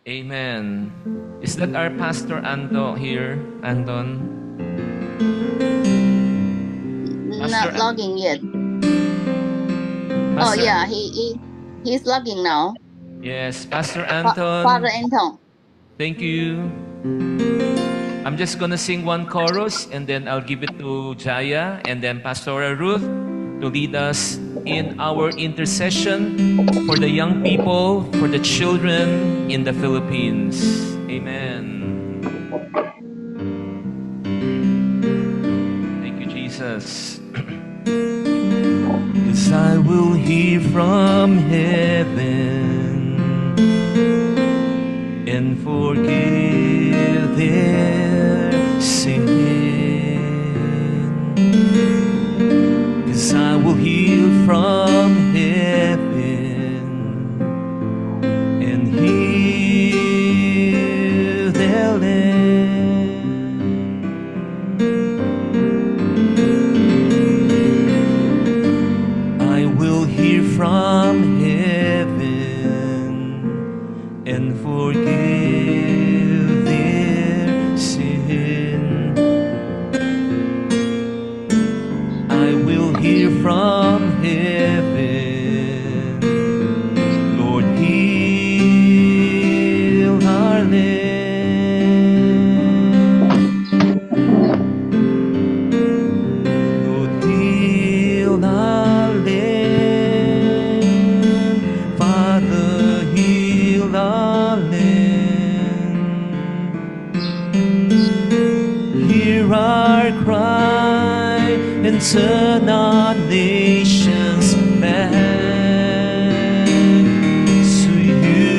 Amen. Is that our Pastor Anto here, Anton? Pastor, Not logging yet. Oh Pastor, yeah, he's logging now. yes, Pastor Father Anton. Anton. Thank you. I'm just gonna sing one chorus and then I'll give it to Jaya and then Pastora Ruth to lead us in our intercession for the young people, for the children in the Philippines. Amen. Thank you, Jesus. 'Cause I will hear from heaven and forgive their sin. 'Cause I will hear from heaven and heal their land. I will hear from heaven and forgive their sin. I will hear from heaven, Lord, heal our land. Lord, heal our land. Father, heal our land. Hear our cry and turn our nations back to you.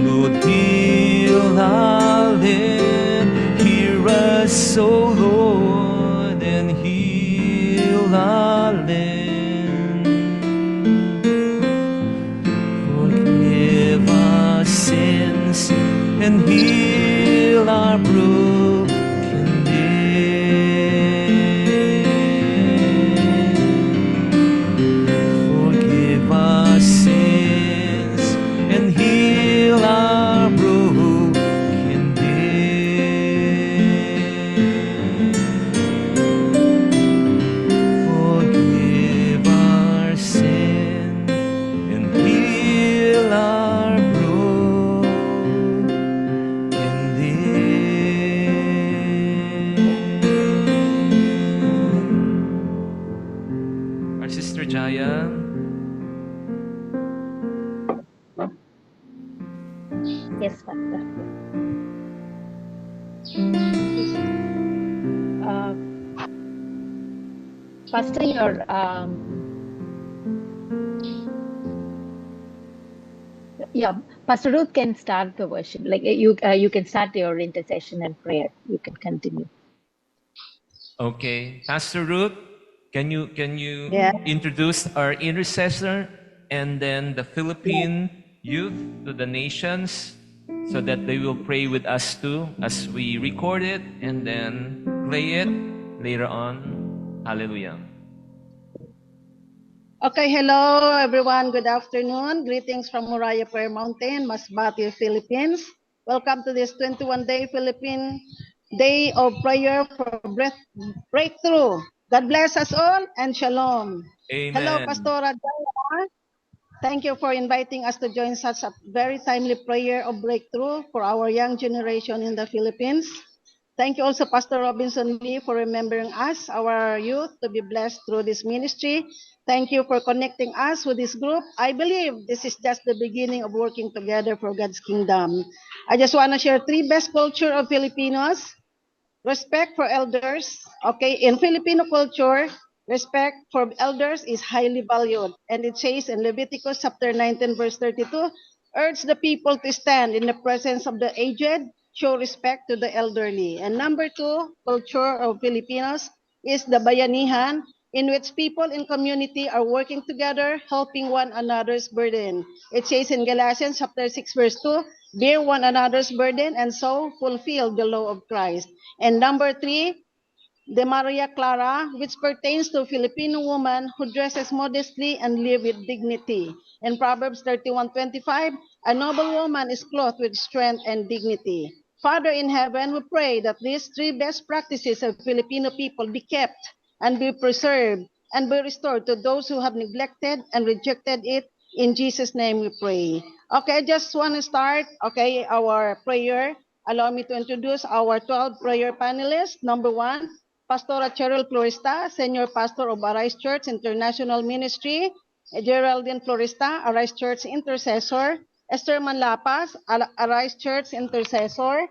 Lord, heal our land. Hear us, O Lord, and heal our land. Forgive our sins and heal our broken land. Forgive our sins and heal our broken land. Forgive our sin and heal our broken land. Our Sister Jaya. Yes, Pastor. Pastor, Pastor Ruth can start the worship. Like you can start your intercession and prayer. You can continue. Okay, Pastor Ruth, can you Yeah. introduce our intercessor and then the Philippine youth to the nations so that they will pray with us too as we record it and then play it later on. Hallelujah. Okay, hello everyone. Good afternoon. Greetings from Moriah Prayer Mountain, Masbate, Philippines. Welcome to this 21-day Philippine Day of Prayer for Breakthrough. God bless us all and shalom. Hello, Amen. Pastora Jaya. Thank you for inviting us to join such a very timely prayer of breakthrough for our young generation in the Philippines. Thank you also, Pastor Robinson Lee, for remembering us, our youth, to be blessed through this ministry. Thank you for connecting us with this group. I believe this is just the beginning of working together for God's kingdom. I just want to share three best culture of Filipinos. Respect for elders. Okay, in Filipino culture, respect for elders is highly valued. And it says in Leviticus chapter 19, verse 32, urge the people to stand in the presence of the aged, show respect to the elderly. And number two, culture of Filipinos is the bayanihan, in which people in community are working together, helping one another's burden. It says in Galatians chapter 6, verse 2, bear one another's burden and so fulfill the law of Christ. And number three, de Maria Clara, which pertains to a Filipino woman who dresses modestly and live with dignity. In Proverbs 31:25, a noble woman is clothed with strength and dignity. Father in heaven, we pray that these three best practices of Filipino people be kept and be preserved and be restored to those who have neglected and rejected it. In Jesus' name we pray. Okay, I just want to start, our prayer. Allow me to introduce our 12 prayer panelists. Number one, Pastora Cheryl Florista, Senior Pastor of Arise Church International Ministry. Geraldine Florista, Arise Church Intercessor. Esther Manlapas, Arise Church Intercessor.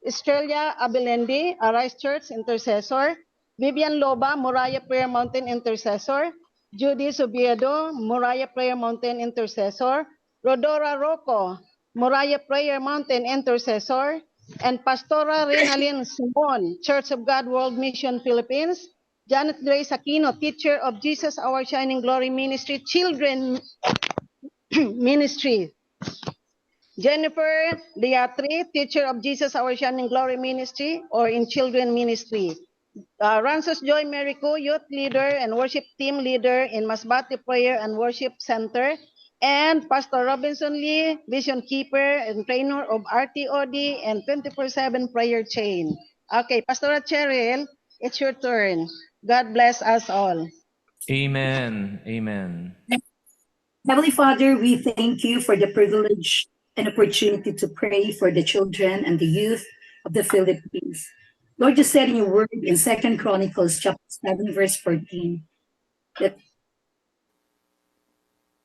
Estrella Abilendi, Arise Church Intercessor. Vivian Loba, Moriah Prayer Mountain Intercessor. Judy Subiedo, Moriah Prayer Mountain Intercessor. Rodora Rocco, Moriah Prayer Mountain Intercessor. And Pastora Renalyn Simon, Church of God World Mission Philippines. Janet Grace Aquino, Teacher of Jesus Our Shining Glory Ministry, Children Ministry. Jennifer Diatri, Teacher of Jesus Our Shining Glory Ministry, or in Children Ministry. Ransos Joy Merico, Youth Leader and Worship Team Leader in Masbate Prayer and Worship Center. And Pastor Robinson Lee, Vision Keeper and Trainer of RTOD and 24/7 Prayer Chain. Okay, Pastor Cheryl, it's your turn. God bless us all. Amen. Amen. Heavenly Father, we thank you for the privilege and opportunity to pray for the children and the youth of the Philippines. Lord, you said in your word in 2 Chronicles chapter 7, verse 14, that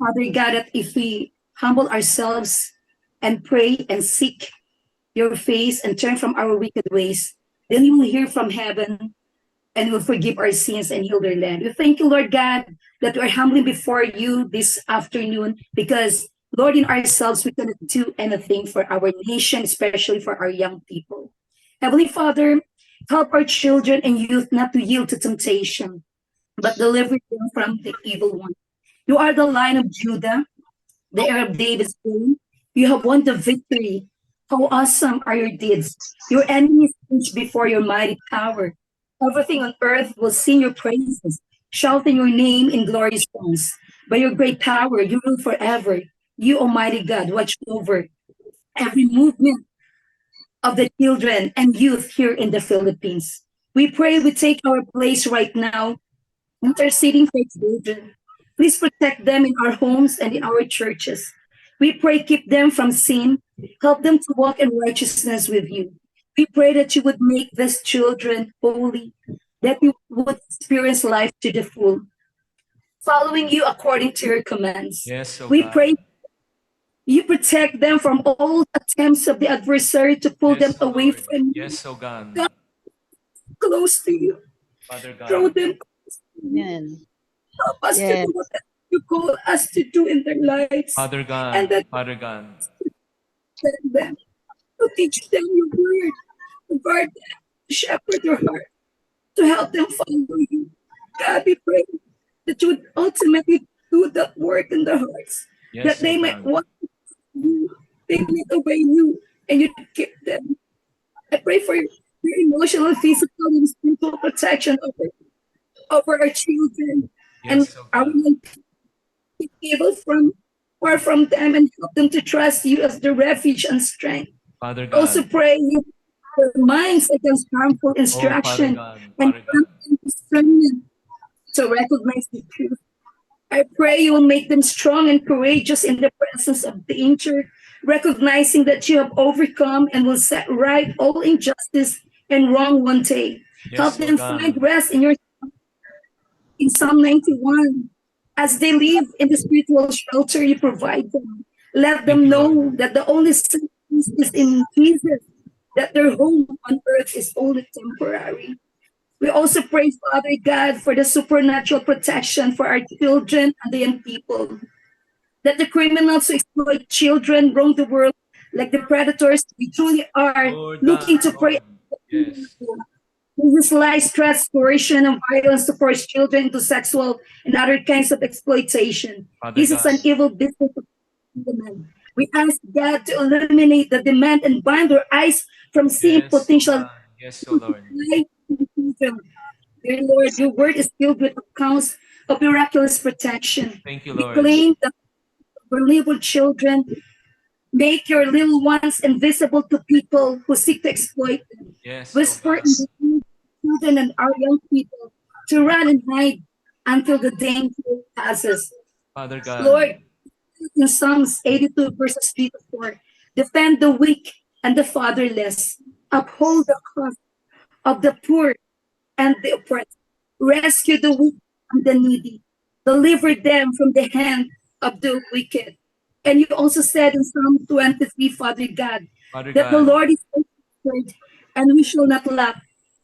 Father God, that if we humble ourselves and pray and seek your face and turn from our wicked ways, then you will hear from heaven and will forgive our sins and heal their land. We thank you, Lord God, that we're humbling before you this afternoon because, Lord, in ourselves, we cannot do anything for our nation, especially for our young people. Heavenly Father, help our children and youth not to yield to temptation, but deliver them from the evil one. You are the Lion of Judah, the heir of David's throne. You have won the victory. How awesome are your deeds. Your enemies flinch before your mighty power. Everything on earth will sing your praises, shouting your name in glorious songs. By your great power, you rule forever. You, Almighty God, watch over every movement of the children and youth here in the Philippines. We pray we take our place right now, interceding for children. Please protect them in our homes and in our churches. We pray keep them from sin, help them to walk in righteousness with you. We pray that you would make these children holy, that you would experience life to the full, following you according to your commands. Yes, oh We God. pray you protect them from all attempts of the adversary to pull them Yes, oh away Lord. from you, Yes, oh God. God, close to you. Father Draw God. them, Amen. help us to Yes. do what you call us to do in their lives, Father and God. that Father God. send them to teach them your word, to guard them, to shepherd your heart, to help them follow you. God, we pray that you would ultimately do that work in their hearts, that Yes, they oh might God. want you, they might obey you, and you keep them. I pray for your emotional, physical, and spiritual protection over our children and Yes, oh our God. young people. Keep evil from far from them and help them to trust you as their refuge and strength. Father Also God. pray you their minds against harmful Oh, Father instruction God. and Father God. grant them discernment to recognize the truth. I pray you will make them strong and courageous in the presence of danger, recognizing that you have overcome and will set right all injustice and wrong one day. Help Yes, oh them find God. rest in your in Psalm 91. As they live in the spiritual shelter you provide them, let Thank them you, know Lord. that the only safe place is in Jesus, that their home on earth is only temporary. We also pray, Father God, for the supernatural protection for our children and the young people, that the criminals who exploit children roam the world like the predators we truly are, Lord looking God. to prey. Lord. Yes. This lies, stress, coercion, and violence to force children into sexual and other kinds of exploitation. Father This is an God. evil business of demand. We ask God to eliminate the demand and bind our eyes from seeing Yes, oh potential God. Yes, oh Lord. life in the future. Dear Lord, your word is filled with accounts of miraculous protection. Thank you, We Lord. claim that our little children make your little ones invisible to people who seek to exploit them. Yes, oh Whisper God. in the ear of children and our young people to run and hide until the danger passes. Father God. Lord, in Psalms 82 verses 3 to 4, defend the weak and the fatherless, uphold the cause of the poor and the oppressed, rescue the weak and the needy, deliver them from the hand of the wicked. And you also said in Psalm 23, Father God, Father that the God. Lord is our shepherd and we shall not lack.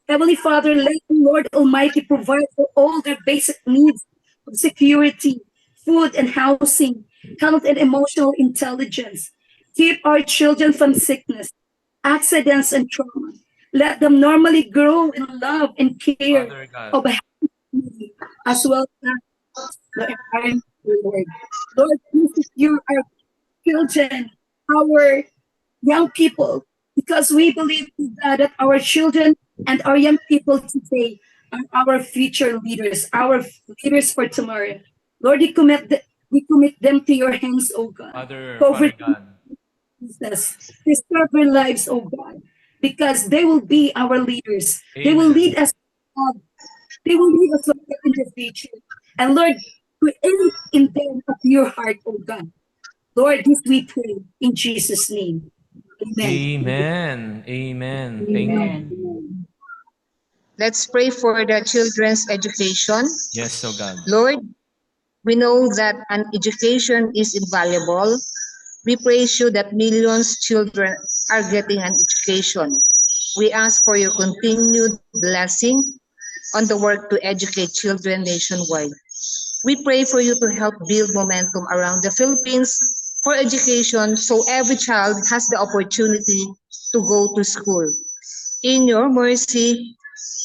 Heavenly Father, let the Lord Almighty provide for all their basic needs of security, food and housing, health and emotional intelligence. Keep our children from sickness, accidents, and trauma. Let them normally grow in love and care Father God. of a happy family, as well as the environment, Lord. Lord, please secure our children, our young people, because we believe that our children and our young people today are our future leaders, our leaders for tomorrow. Lord, we commit them to your hands, oh God. Father Cover them, God. Jesus. Preserve their lives, oh God, because they will be our leaders. They will Amen. lead us, God. They will lead us in the future. And Lord, create in them a pure heart, oh God. Lord, this we pray in Jesus' name. Amen. Amen. Amen. Thank you. Amen. Let's pray for the children's education. Yes, oh God. Lord, we know that an education is invaluable. We praise you that millions children are getting an education. We ask for your continued blessing on the work to educate children nationwide. We pray for you to help build momentum around the Philippines for education so every child has the opportunity to go to school. In your mercy,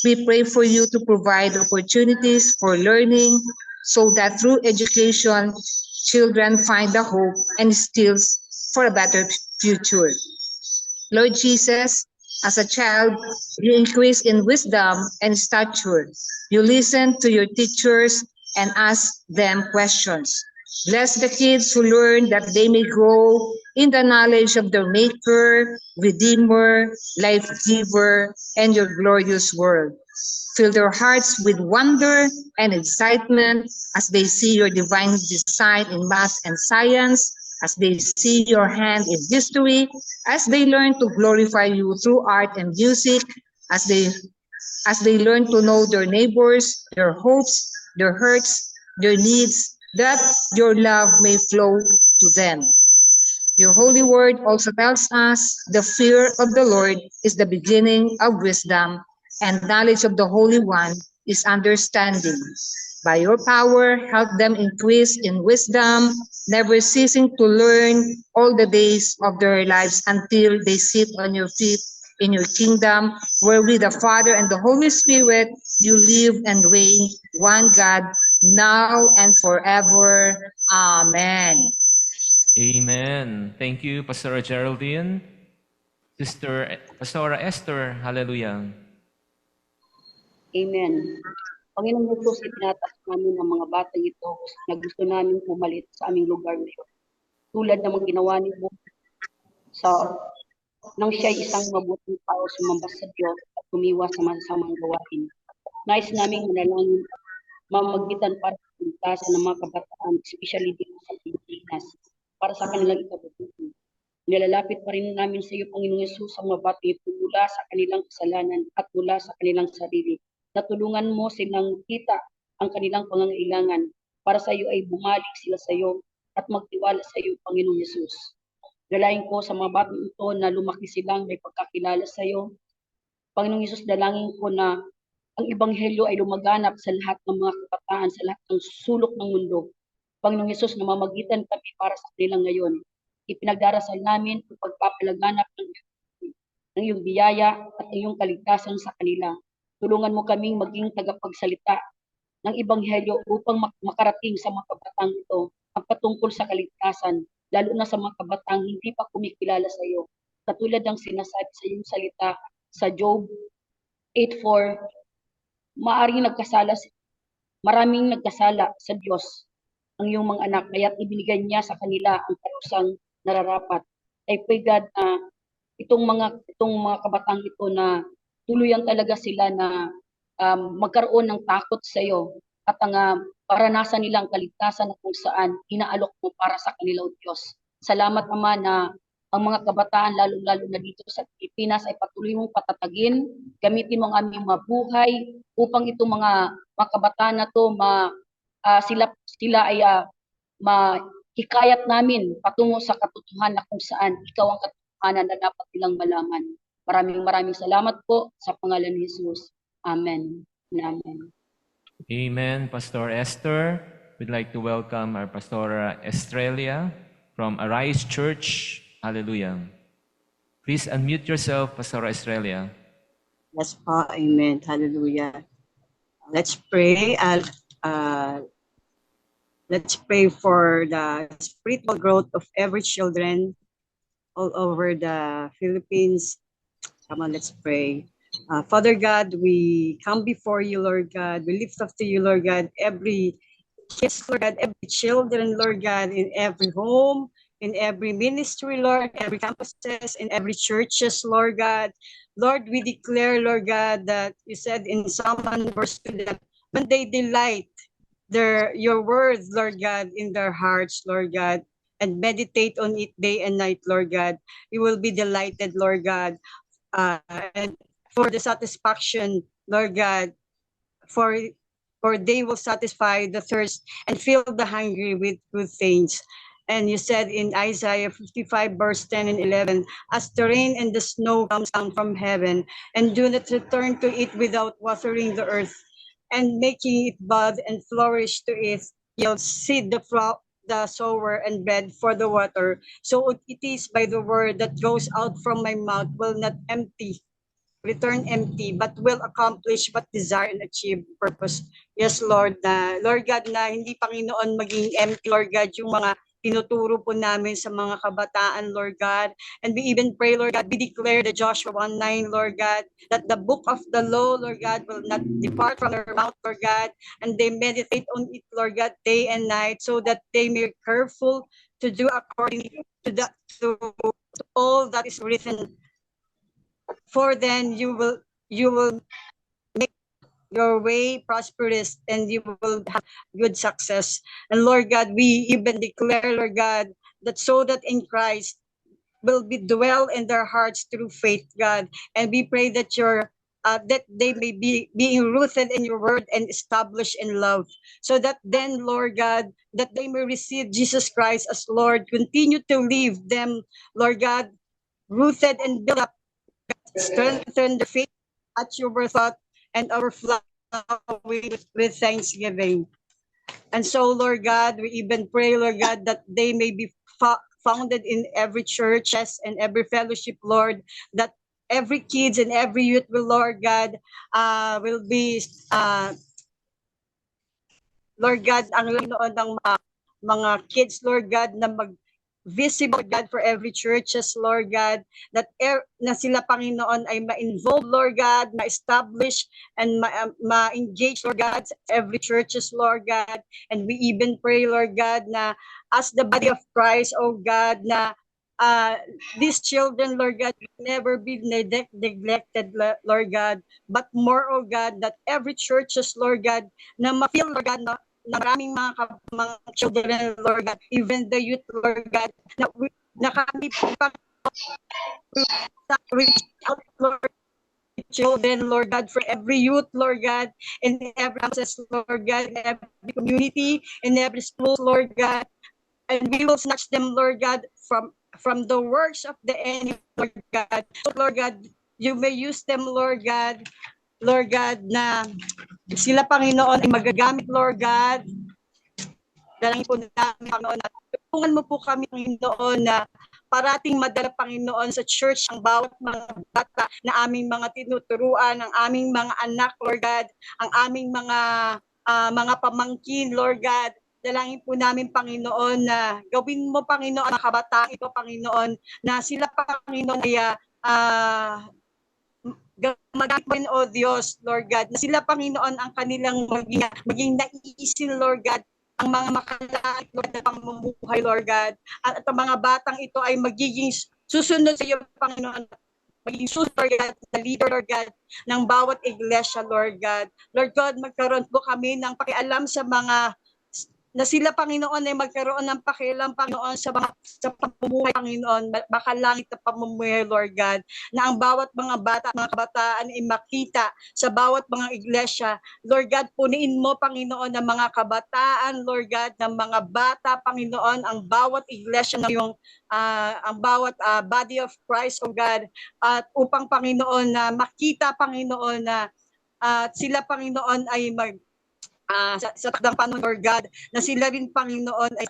we pray for you to provide opportunities for learning so that through education, children find the hope and skills for a better future. Lord Jesus, as a child, you increase in wisdom and stature. You listen to your teachers and ask them questions. Bless the kids who learn that they may grow in the knowledge of their Maker, Redeemer, Life Giver, and your glorious world. Fill their hearts with wonder and excitement as they see your divine design in math and science, as they see your hand in history, as they learn to glorify you through art and music, as they learn to know their neighbors, their hopes, their hurts, their needs, that your love may flow to them. Your holy word also tells us the fear of the Lord is the beginning of wisdom, and knowledge of the Holy One is understanding. By your power, help them increase in wisdom, never ceasing to learn all the days of their lives until they sit on your feet in your kingdom, where with the Father and the Holy Spirit you live and reign, one God, now and forever. Amen. Amen. Thank you, Pastor Geraldine. Sister Pastora Esther, hallelujah. Amen. Panginoon Jesus, itinataas namin ang mga batang ito na gusto namin pumalit sa aming lugar ngayon. Tulad ng mga ginawa ni mo sa nang siya isang mabuting tao sumamba sa Diyos at tumiwas sa masasamang gawain. Nais naming manalangin mamagitan para sa kaligtasan ng mga kabataan, especially dito sa Pilipinas, para sa kanilang ikabubuti. Nilalapit pa rin namin sa iyo, Panginoong Yesus, ang mga batang ito mula sa kanilang kasalanan at mula sa kanilang sarili. Natulungan mo silang kita ang kanilang pangangailangan para sa iyo ay bumalik sila sa iyo at magtiwala sa iyo, Panginoong Yesus. Dalayan ko sa mga batang ito na lumaki silang may pagkakilala sa iyo. Panginoong Yesus, dalangin ko na ang Ebanghelyo ay lumaganap sa lahat ng mga kabataan, sa lahat ng sulok ng mundo. Panginoong Yesus, namamagitan kami para sa kanila ngayon. Ipinagdarasal namin ang pagpapalaganap ng iyong biyaya at iyong kaligtasan sa kanila. Tulungan mo kaming maging tagapagsalita ng Ebanghelyo upang makarating sa mga kabatang ito ang patungkol sa kaligtasan, lalo na sa mga kabatang hindi pa kumikilala sa iyo. Katulad ng sinasabi sa iyong salita sa Job 8:4, maaring maraming nagkasala sa Diyos ang iyong mga anak, kaya't ibinigay niya sa kanila ang parusang nararapat. I pray God na itong mga kabataan ito na tuluyan talaga sila na magkaroon ng takot sa iyo at ang paranasan nilang kaligtasan na kung saan inaalok mo para sa kanila, O Diyos. Salamat, Ama, na ang mga kabataan, lalo-lalo na dito sa Pilipinas, ay patuloy mong patatagin. Gamitin mo ang aming mga buhay upang itong mga kabataan na to sila ay mahikayat namin patungo sa katotohanan na kung saan ikaw ang katotohanan na dapat nilang malaman. Maraming salamat po sa pangalan ni Jesus. Amen. Amen. Amen, Pastor Esther. We'd like to welcome our Pastora Estrella from Arise Church. Hallelujah. Please unmute yourself, Pastora Estrella. Yes po, amen. Hallelujah. Let's pray. Let's pray for the spiritual growth of every children all over the Philippines. Come on, let's pray. Father God, we come before you, Lord God. We lift up to you, Lord God, every kids, Lord God, every children, Lord God, in every home, in every ministry, Lord, every campuses, in every churches, Lord God. Lord, we declare, Lord God, that you said in Psalm 1 verse 2 that when they delight your words, Lord God, in their hearts, Lord God, and meditate on it day and night, Lord God, you will be delighted, Lord God, and for the satisfaction, Lord God, for they will satisfy the thirst and fill the hungry with good things. And you said in Isaiah 55 verse 10 and 11, as the rain and the snow comes down from heaven and do not return to it without watering the earth and making it bud and flourish to it, yield seed the sower and bread for the water. So it is by the word that goes out from my mouth will not return empty, but will accomplish what desire and achieve purpose. Yes, Lord, Lord God, na hindi, Panginoon, maging empty, Lord God, yung mga tinuturo po namin sa mga kabataan, Lord God. And we even pray, Lord God, we declare the Joshua 1:9, Lord God, that the book of the law, Lord God, will not depart from their mouth, Lord God, and they meditate on it, Lord God, day and night, so that they may be careful to do according to all that is written. For then you will make your way prosperous and you will have good success. And Lord God, we even declare, Lord God, that so that in Christ will be dwell in their hearts through faith, God. And we pray that that they may be being rooted in your word and established in love, so that then, Lord God, that they may receive Jesus Christ as Lord. Continue to leave them, Lord God, rooted and built up, strengthen the faith at your thought and overflow with thanksgiving. And so, Lord God, we even pray, Lord God, that they may be founded in every church and every fellowship, Lord, that every kids and every youth will, Lord God, will be, Lord God, ang noon ng mga kids, Lord God, na visible, God, for every churches, Lord God, that na sila, Panginoon, ay ma-involve, Lord God, ma-establish and ma-engage, Lord God, every churches, Lord God. And we even pray, Lord God, na as the body of Christ, oh God, na these children, Lord God, will never be neglected, Lord God, but more, oh God, that every churches, Lord God, na ma-feel, Lord God, na maraming mga children, Lord God, even the youth, Lord God, na kami pa reach out, Lord, children, Lord God, for every youth, Lord God, in every houses, Lord God, in every community, in every school, Lord God, and we will snatch them, Lord God, from the works of the enemy, Lord God. So, Lord God, you may use them, Lord God, na sila, Panginoon, ay magagamit, Lord God. Dalangin po namin, Panginoon, na tulungan mo po kami, Panginoon, na parating madala, Panginoon, sa church ang bawat mga bata na aming mga tinuturuan, ang aming mga anak, Lord God, ang aming mga pamangkin, Lord God. Dalangin po namin, Panginoon, na gawin mo, Panginoon, ang kabataan ito, Panginoon, na sila, Panginoon, ay Magagamit mo rin, O Diyos, Lord God, na sila, Panginoon, ang kanilang maging naiisin, Lord God, ang mga makalait, Lord, na pamumuhay, Lord God. At ang mga batang ito ay magiging susunod sa iyo, Panginoon, maging susunod, Lord God, na leader, Lord God, ng bawat iglesia, Lord God. Lord God, magkaroon po kami ng pakialam sa mga na sila, Panginoon, ay magkaroon ng pakialam, Panginoon, sa pamumuhay, Panginoon, makalangit na pamumuhay, Lord God, na ang bawat mga bata, mga kabataan ay makita sa bawat mga iglesia. Lord God, puniin mo, Panginoon, ng mga kabataan, Lord God, ng mga bata, Panginoon, ang bawat iglesia ng iyong, ang bawat body of Christ, O God, at upang, Panginoon, na makita, Panginoon, na sila, Panginoon, ay sa takdang panahon, Lord God, na sila rin, Panginoon, ay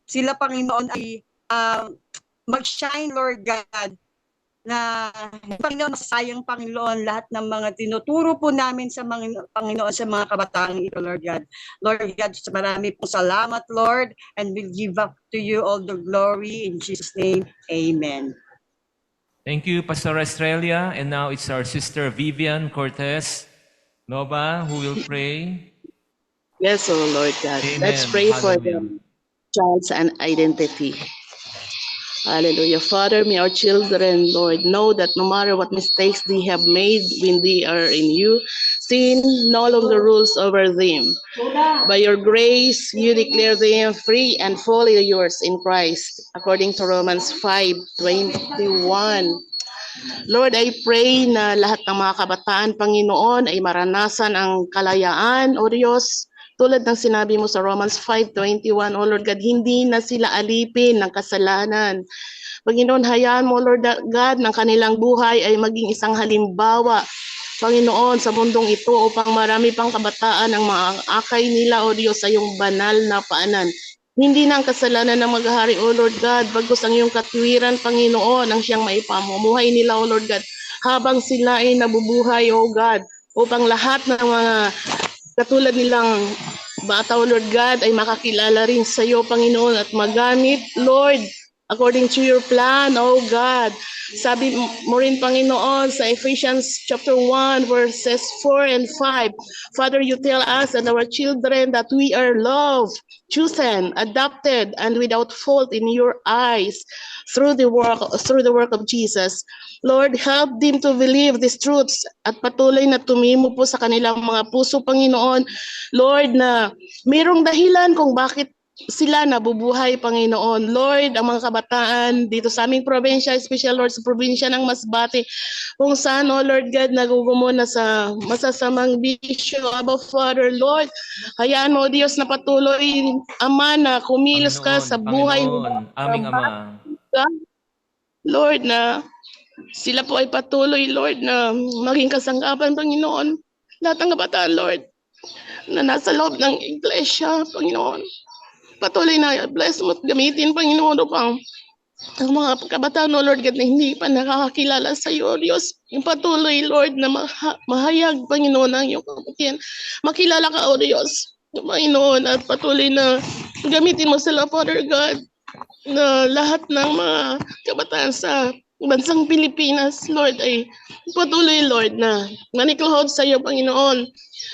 sila, Panginoon, ay mag-shine, Lord God, na Panginoon, masayang, Panginoon, lahat ng mga tinuturo po namin sa mga, Panginoon, sa mga kabataan ito, Lord God. Lord God, marami po salamat, Lord, and we'll give up to you all the glory in Jesus' name. Amen. Thank you, Pastor Estrella. And now it's our sister Vivian Cortez Nova who will pray. Yes, oh Lord God. Amen. Let's pray for Hallelujah. the child's identity. Hallelujah. Father, may our children, Lord, know that no matter what mistakes they have made when they are in you, sin no longer rules over them. By your grace, you declare them free and fully yours in Christ, according to Romans 5:21. Lord, I pray na lahat ng mga kabataan, Panginoon, ay maranasan ang kalayaan, O Diyos, tulad ng sinabi mo sa Romans 5:21, O Lord God, hindi na sila alipin ng kasalanan. Panginoon, hayaan mo, Lord God, ng kanilang buhay ay maging isang halimbawa, Panginoon, sa mundong ito upang marami pang kabataan ang maakay nila, O Diyos, sa iyong banal na paanan. Hindi na ang kasalanan ng maghahari, O Lord God, bagkus ang iyong katwiran, Panginoon, ang siyang maipamumuhay nila, O Lord God, habang sila ay nabubuhay, O God, upang lahat ng mga katulad nilang bata, O Lord God, ay makakilala rin sa iyo, Panginoon, at magamit, Lord, according to your plan, O God. Sabi mo rin, Panginoon, sa Ephesians chapter 1, verses 4 and 5, Father, you tell us and our children that we are loved, chosen, adopted, and without fault in your eyes through the work of Jesus. Lord, help them to believe these truths at patuloy na tumimo po sa kanilang mga puso, Panginoon. Lord, na mayroong dahilan kung bakit sila nabubuhay, Panginoon. Lord, ang mga kabataan dito sa aming probinsya, especially, Lord, sa probinsya ng Masbate, kung saan, oh Lord God, nagugumon na sa masasamang bisyo, Abba Father, Lord, hayaan mo, Diyos, na patuloy, Ama, na kumilos ka sa buhay Panginoon, aming Ama. Lord, na sila po ay patuloy, Lord, na maging kasangkapan, Panginoon. Lahat ng kabataan, Lord, na nasa loob ng iglesia, Panginoon. Patuloy na bless mo at gamitin, Panginoon, upang ang mga kabataan, O Lord God, na hindi pa nakakakilala sa iyo, Diyos, yung patuloy, Lord, na mahayag, Panginoon, ang iyong kapatian. Makilala ka, O Diyos, Panginoon, at patuloy na gamitin mo sila, Father God, na lahat ng mga kabataan sa bansang Pilipinas, Lord, ay patuloy, Lord, na maniklohod sa iyo, Panginoon.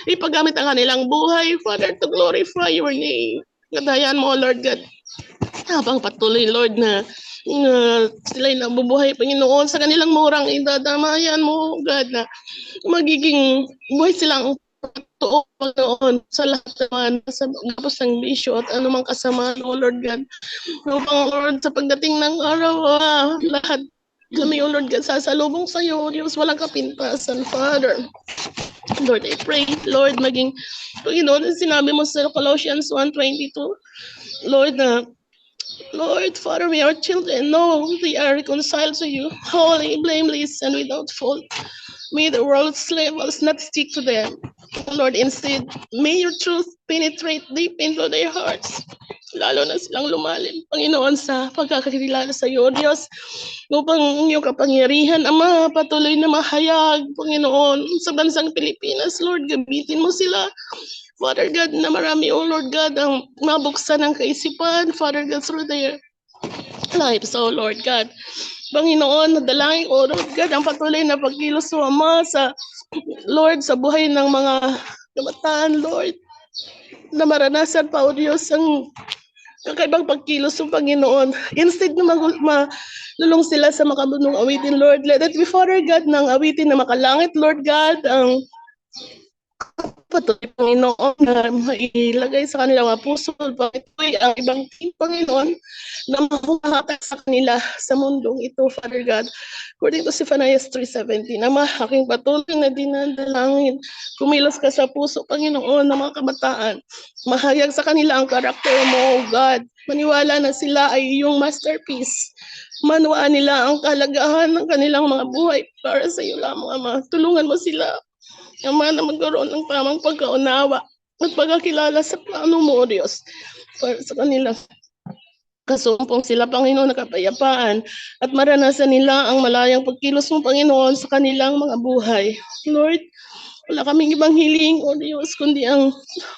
Ipagamit ang kanilang buhay, Father, to glorify your name. Kadayan mo, Lord God, habang patuloy, Lord, na sila'y nabubuhay, Panginoon, sa kanilang murang idadamayan mo, God, na magiging buhay silang totoo, Panginoon, sa lahat naman, sa gapos ng bisyo at anumang kasamaan, O Lord God. Upang, Lord, sa pagdating ng araw, lahat kami, O Lord God, sasalubong sa iyo, Diyos, walang kapintasan, Father. Lord, I pray, Lord, maging, Panginoon, sinabi mo sa Colossians 1:22, Lord, Lord, Father, may our children know they are reconciled to you, holy, blameless, and without fault. May the world's labels not stick to them. Lord, instead, may your truth penetrate deep into their hearts. Lalo na silang lumalim, Panginoon, sa pagkakakilala sa iyo, Diyos, upang iyong kapangyarihan, Ama, patuloy na mahayag, Panginoon, sa bansang Pilipinas. Lord, gamitin mo sila, Father God, na marami, O Lord God, ang mabuksan ng kaisipan, Father God, through their lives, oh Lord God. Panginoon, nadalangin ko, Lord God, ang patuloy na pagkilos mo, Ama, sa Lord, sa buhay ng mga kabataan, Lord, na maranasan pa, O Diyos, ang kakaibang pagkilos ng Panginoon. Instead na malulong sila sa makabunong awitin, Lord, let it be, Father God, ng awitin na makalangit, Lord God, ang patuloy, Panginoon, na mailagay sa kanilang mga puso, patuloy ang ibang Panginoon, na mabuhatag sa kanila sa mundong ito, Father God. According to Zephaniah 3:17, Ama, aking patuloy na dinadalangin, kumilos ka sa puso, Panginoon, ng mga kabataan. Mahayag sa kanila ang karakter mo, O God. Maniwala na sila ay iyong masterpiece. Manuwaan nila ang kalagahan ng kanilang mga buhay para sa iyo lamang, Ama. Tulungan mo sila, Ama, na magkaroon ng tamang pagkaunawa at pagkakilala sa plano mo, O Diyos, para sa kanila. Kasumpong sila, Panginoon, na kapayapaan at maranasan nila ang malayang pagkilos mo, Panginoon, sa kanilang mga buhay. Lord, wala kaming ibang hiling, O Diyos, kundi ang,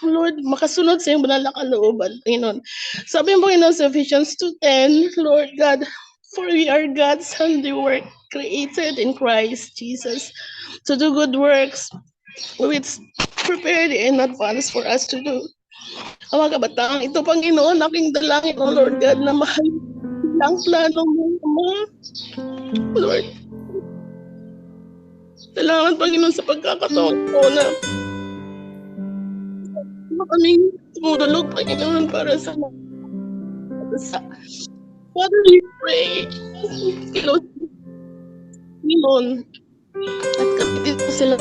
Lord, makasunod sa iyong banal na kalooban, Panginoon. Sabi mo, Panginoon, sa Ephesians 2:10, Lord God, for we are God's handiwork, created in Christ Jesus, to do good works, which prepared in advance for us to do. Ang mga kabataan, ito, Panginoon, aking dalangin, O Lord God, na mahal ang plano mo, Ama. Lord, salamat, Panginoon, sa pagkakataon ko na kaming tumutulog, Panginoon, para sa Father, we pray, Panginoon, at kapitin mo sila,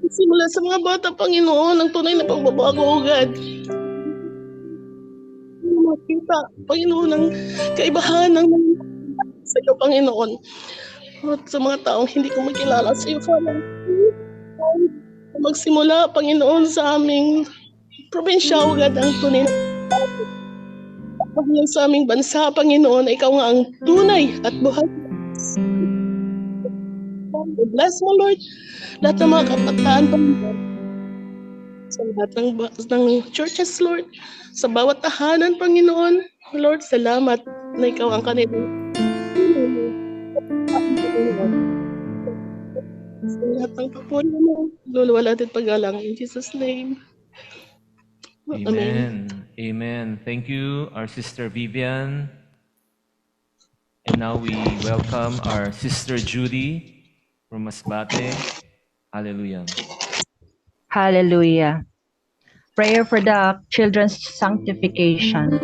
simula sa mga bata, Panginoon, ang tunay na pagbabago, O God. Makita, Panginoon, ang kaibahan ng sa iyo, Panginoon. At sa mga taong hindi ko makilala sa iyo, Father. Magsimula, Panginoon, sa aming probinsya, O God, ang tunay na Panginoon, sa aming bansa, Panginoon, ikaw nga ang tunay at buhay. Bless mo, Lord, lahat ng mga kabataan, Panginoon, sa lahat ng churches, Lord, sa bawat tahanan, Panginoon. Lord, salamat na ikaw ang kanilang sa lahat ng papuri mo. Luluwala at paggalang in Jesus' name. Amen. Amen. Thank you, our Sister Vivian. And now we welcome our Sister Judy from Masbate. Hallelujah. Hallelujah. Prayer for the children's sanctification.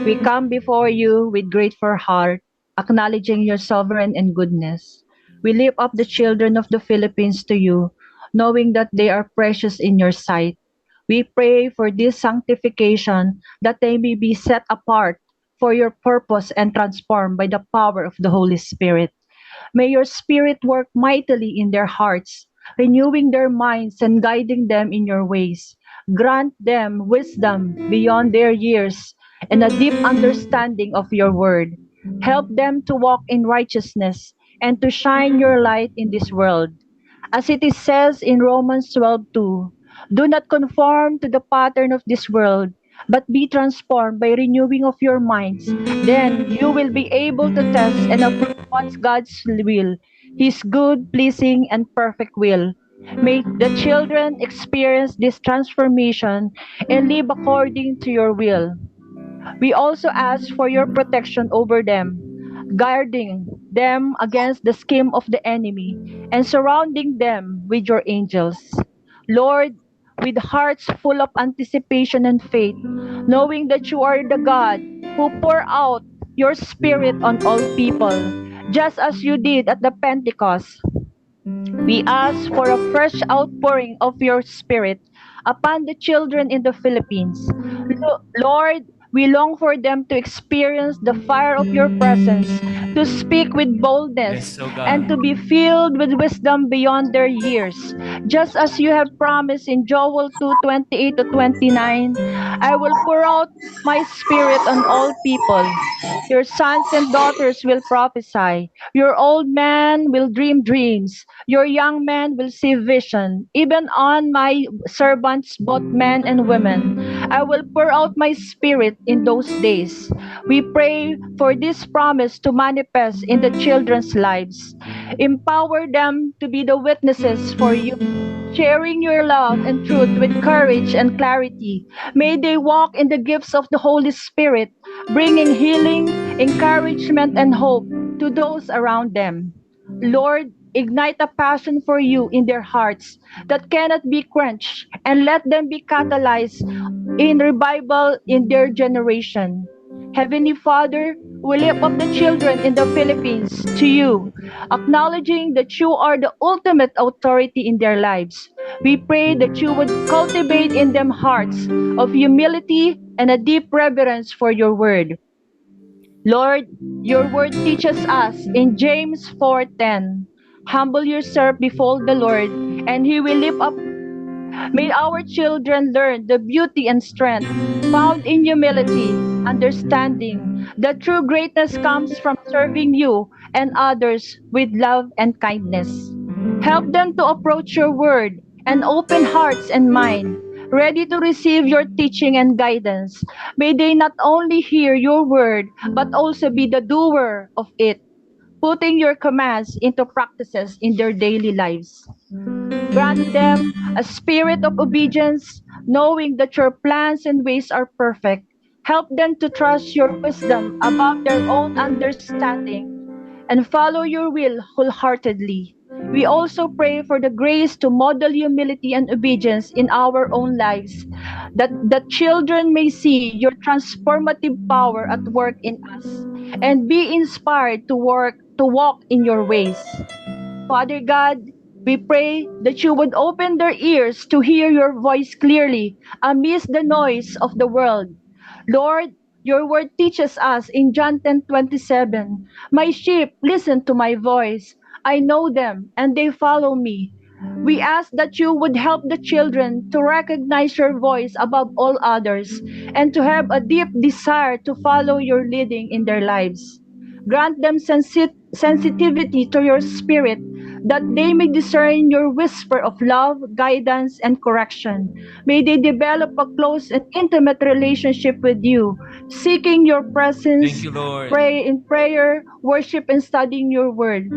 We come before you with grateful heart, acknowledging your sovereign and goodness. We lift up the children of the Philippines to you, knowing that they are precious in your sight. We pray for this sanctification, that they may be set apart for your purpose and transformed by the power of the Holy Spirit. May your Spirit work mightily in their hearts, renewing their minds and guiding them in your ways. Grant them wisdom beyond their years and a deep understanding of your word. Help them to walk in righteousness and to shine your light in this world. As it is says in Romans 12:2, do not conform to the pattern of this world, but be transformed by renewing of your minds. Then you will be able to test and approve what's God's will, His good, pleasing, and perfect will. May the children experience this transformation and live according to your will. We also ask for your protection over them, guarding them against the scheme of the enemy and surrounding them with your angels. Lord, with hearts full of anticipation and faith, knowing that you are the God who pour out your Spirit on all people, just as you did at the Pentecost, we ask for a fresh outpouring of your Spirit upon the children in the Philippines. Lord, we long for them to experience the fire of your presence, to speak with boldness, Yes, oh God. and to be filled with wisdom beyond their years. Just as you have promised in Joel 2:28-29, I will pour out my Spirit on all people. Your sons and daughters will prophesy. Your old man will dream dreams. Your young men will see vision. Even on my servants, both men and women, I will pour out my spirit in those days. We pray for this promise to manifest in the children's lives. Empower them to be the witnesses for you, sharing your love and truth with courage and clarity. May they walk in the gifts of the Holy Spirit, bringing healing, encouragement, and hope to those around them. Lord, ignite a passion for you in their hearts that cannot be quenched, and let them be catalyzed in revival in their generation. Heavenly Father, we lift up the children in the Philippines to you, acknowledging that you are the ultimate authority in their lives. We pray that you would cultivate in them hearts of humility and a deep reverence for your word. Lord, your word teaches us in James 4:10, humble yourself before the Lord, and he will lift up. May our children learn the beauty and strength found in humility, understanding that true greatness comes from serving you and others with love and kindness. Help them to approach your word and open hearts and mind, ready to receive your teaching and guidance. May they not only hear your word, but also be the doer of it, putting your commands into practices in their daily lives. Grant them a spirit of obedience, knowing that your plans and ways are perfect. Help them to trust your wisdom above their own understanding and follow your will wholeheartedly. We also pray for the grace to model humility and obedience in our own lives, that the children may see your transformative power at work in us and be inspired to walk in your ways. Father God, we pray that you would open their ears to hear your voice clearly amidst the noise of the world. Lord, your word teaches us in John 10:27, my sheep listen to my voice. I know them and they follow me. We ask that you would help the children to recognize your voice above all others and to have a deep desire to follow your leading in their lives. Grant them sensitivity to your spirit, that they may discern your whisper of love, guidance, and correction. May they develop a close and intimate relationship with you, seeking your presence, Thank you, Lord. pray in prayer, worship, and studying your word.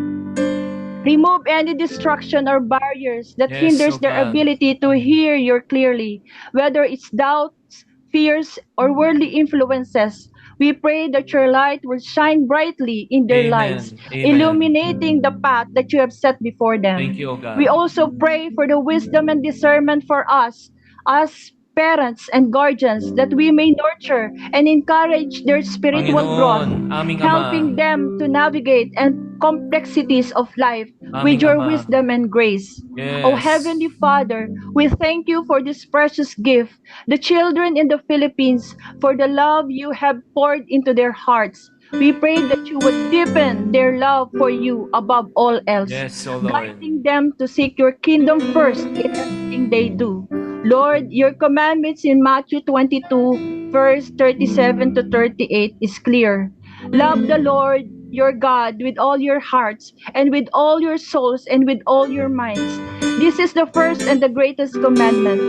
Remove any distraction or barriers that Yes, hinders oh their God. ability to hear you clearly, whether it's doubts, fears, or worldly influences. We pray that your light will shine brightly in their lives, Amen. Amen. illuminating the path that you have set before them. Thank you, oh God. We also pray for the wisdom and discernment for us as parents and guardians, that we may nurture and encourage their spiritual growth, Panginoon, aming Ama. helping them to navigate and complexities of life with Aming your Ama. wisdom and grace. O Yes. Heavenly Father, we thank you for this precious gift, the children in the Philippines, for the love you have poured into their hearts. We pray that you would deepen their love for you above all else, Yes, oh Lord. guiding them to seek your kingdom first in everything they do. Lord, your commandments in Matthew 22, verse 37 to 38 is clear. Love the Lord your God with all your hearts and with all your souls and with all your minds. This is the first and the greatest commandment.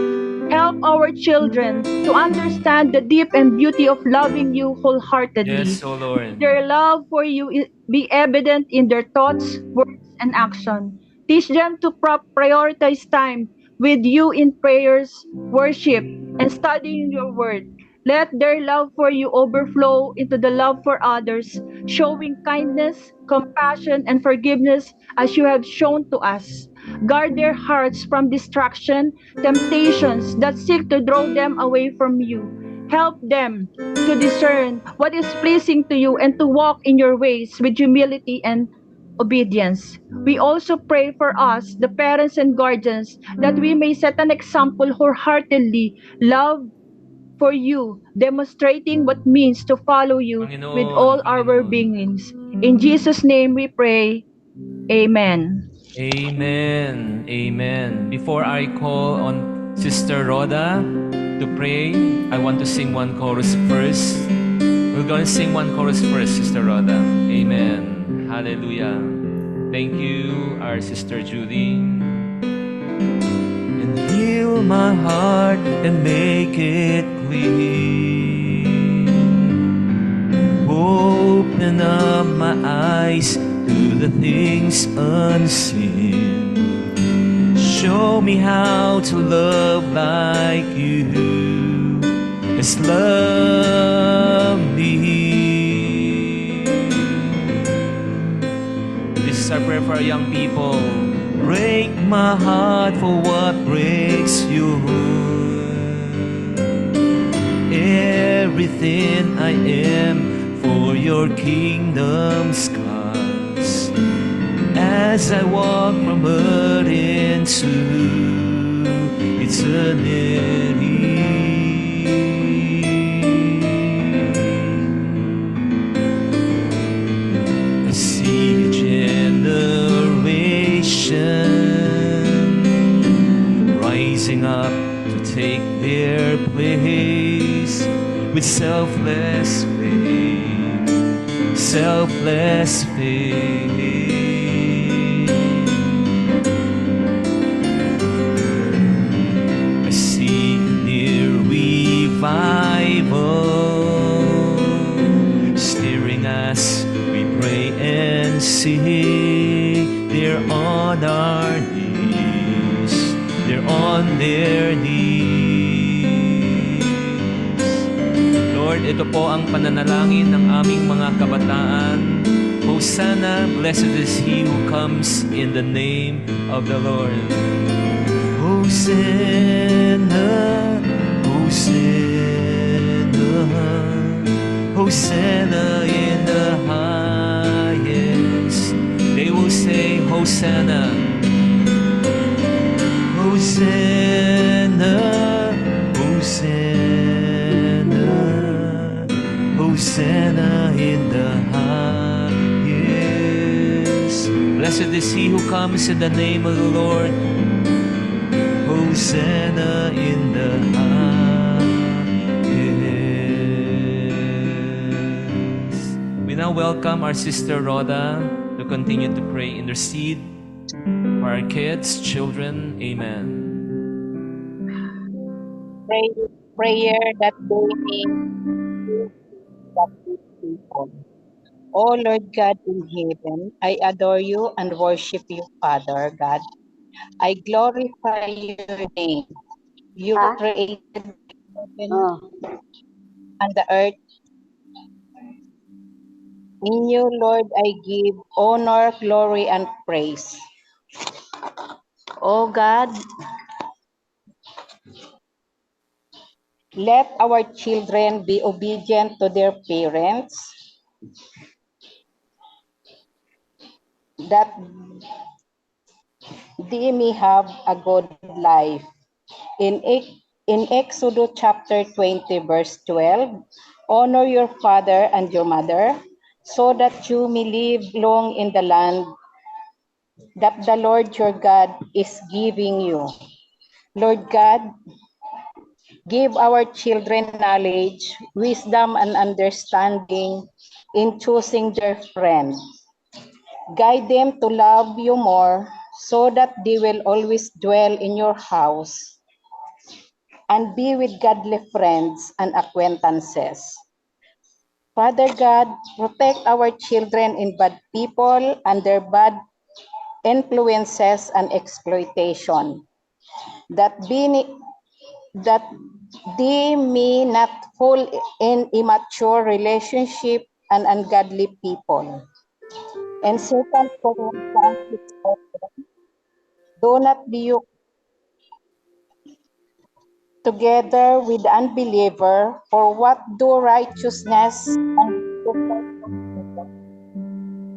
Help our children to understand the deep and beauty of loving you wholeheartedly. Yes, oh Lord. Their love for you be evident in their thoughts, words, and action. Teach them to prioritize time with you in prayers, worship, and studying your word. Let their love for you overflow into the love for others, showing kindness, compassion, and forgiveness as you have shown to us. Guard their hearts from distraction, temptations that seek to draw them away from you. Help them to discern what is pleasing to you and to walk in your ways with humility and obedience. We also pray for us, the parents and guardians, that we may set an example wholeheartedly love for you, demonstrating what means to follow you with all our beings. In Jesus' name we pray. Amen. Amen. Amen. Before I call on Sister Rhoda to pray, I want to sing one chorus first. We're going to sing one chorus first, Sister Rhoda. Amen. Hallelujah. Thank you, our Sister Judy. And heal Fill my heart and make it clean. Open up my eyes to the things unseen. Show me how to love like you has loved me. This is our prayer for our young people. Break my heart for what breaks you. Everything I am for your kingdom's cause. As I walk from earth into eternity. I see a generation rising up to take their place with selfless faith, selfless faith. I see near revival steering us. We pray and sing. They're on our knees. They're on their knees. Lord, ito po ang pananalangin ng aming mga kabataan. Hosanna, blessed is he who comes in the name of the Lord. Hosanna, Hosanna, Hosanna in the highest. They will say, Hosanna, Hosanna, Hosanna, Hosanna in the highest. Blessed is he who comes in the name of the Lord. Hosanna in the highest. We now welcome our sister Rhoda to continue to pray, intercede for our kids, children. Amen. Prayer that they may love people. Oh Lord God in heaven, I adore you and worship you, Father God. I glorify your name. You created heaven and the earth. In you, Lord, I give honor, glory, and praise. Oh God, let our children be obedient to their parents, that they may have a good life. In Exodus chapter 20, verse 12, honor your father and your mother, so that you may live long in the land that the Lord your God is giving you. Lord God, give our children knowledge, wisdom, and understanding in choosing their friends. Guide them to love you more, so that they will always dwell in your house and be with godly friends and acquaintances. Father God, protect our children in bad people and their bad influences and exploitation, that they may not fall in immature relationship and ungodly people. And 2 Corinthians 6:7, do not be yoked together with the unbeliever, for what do righteousness and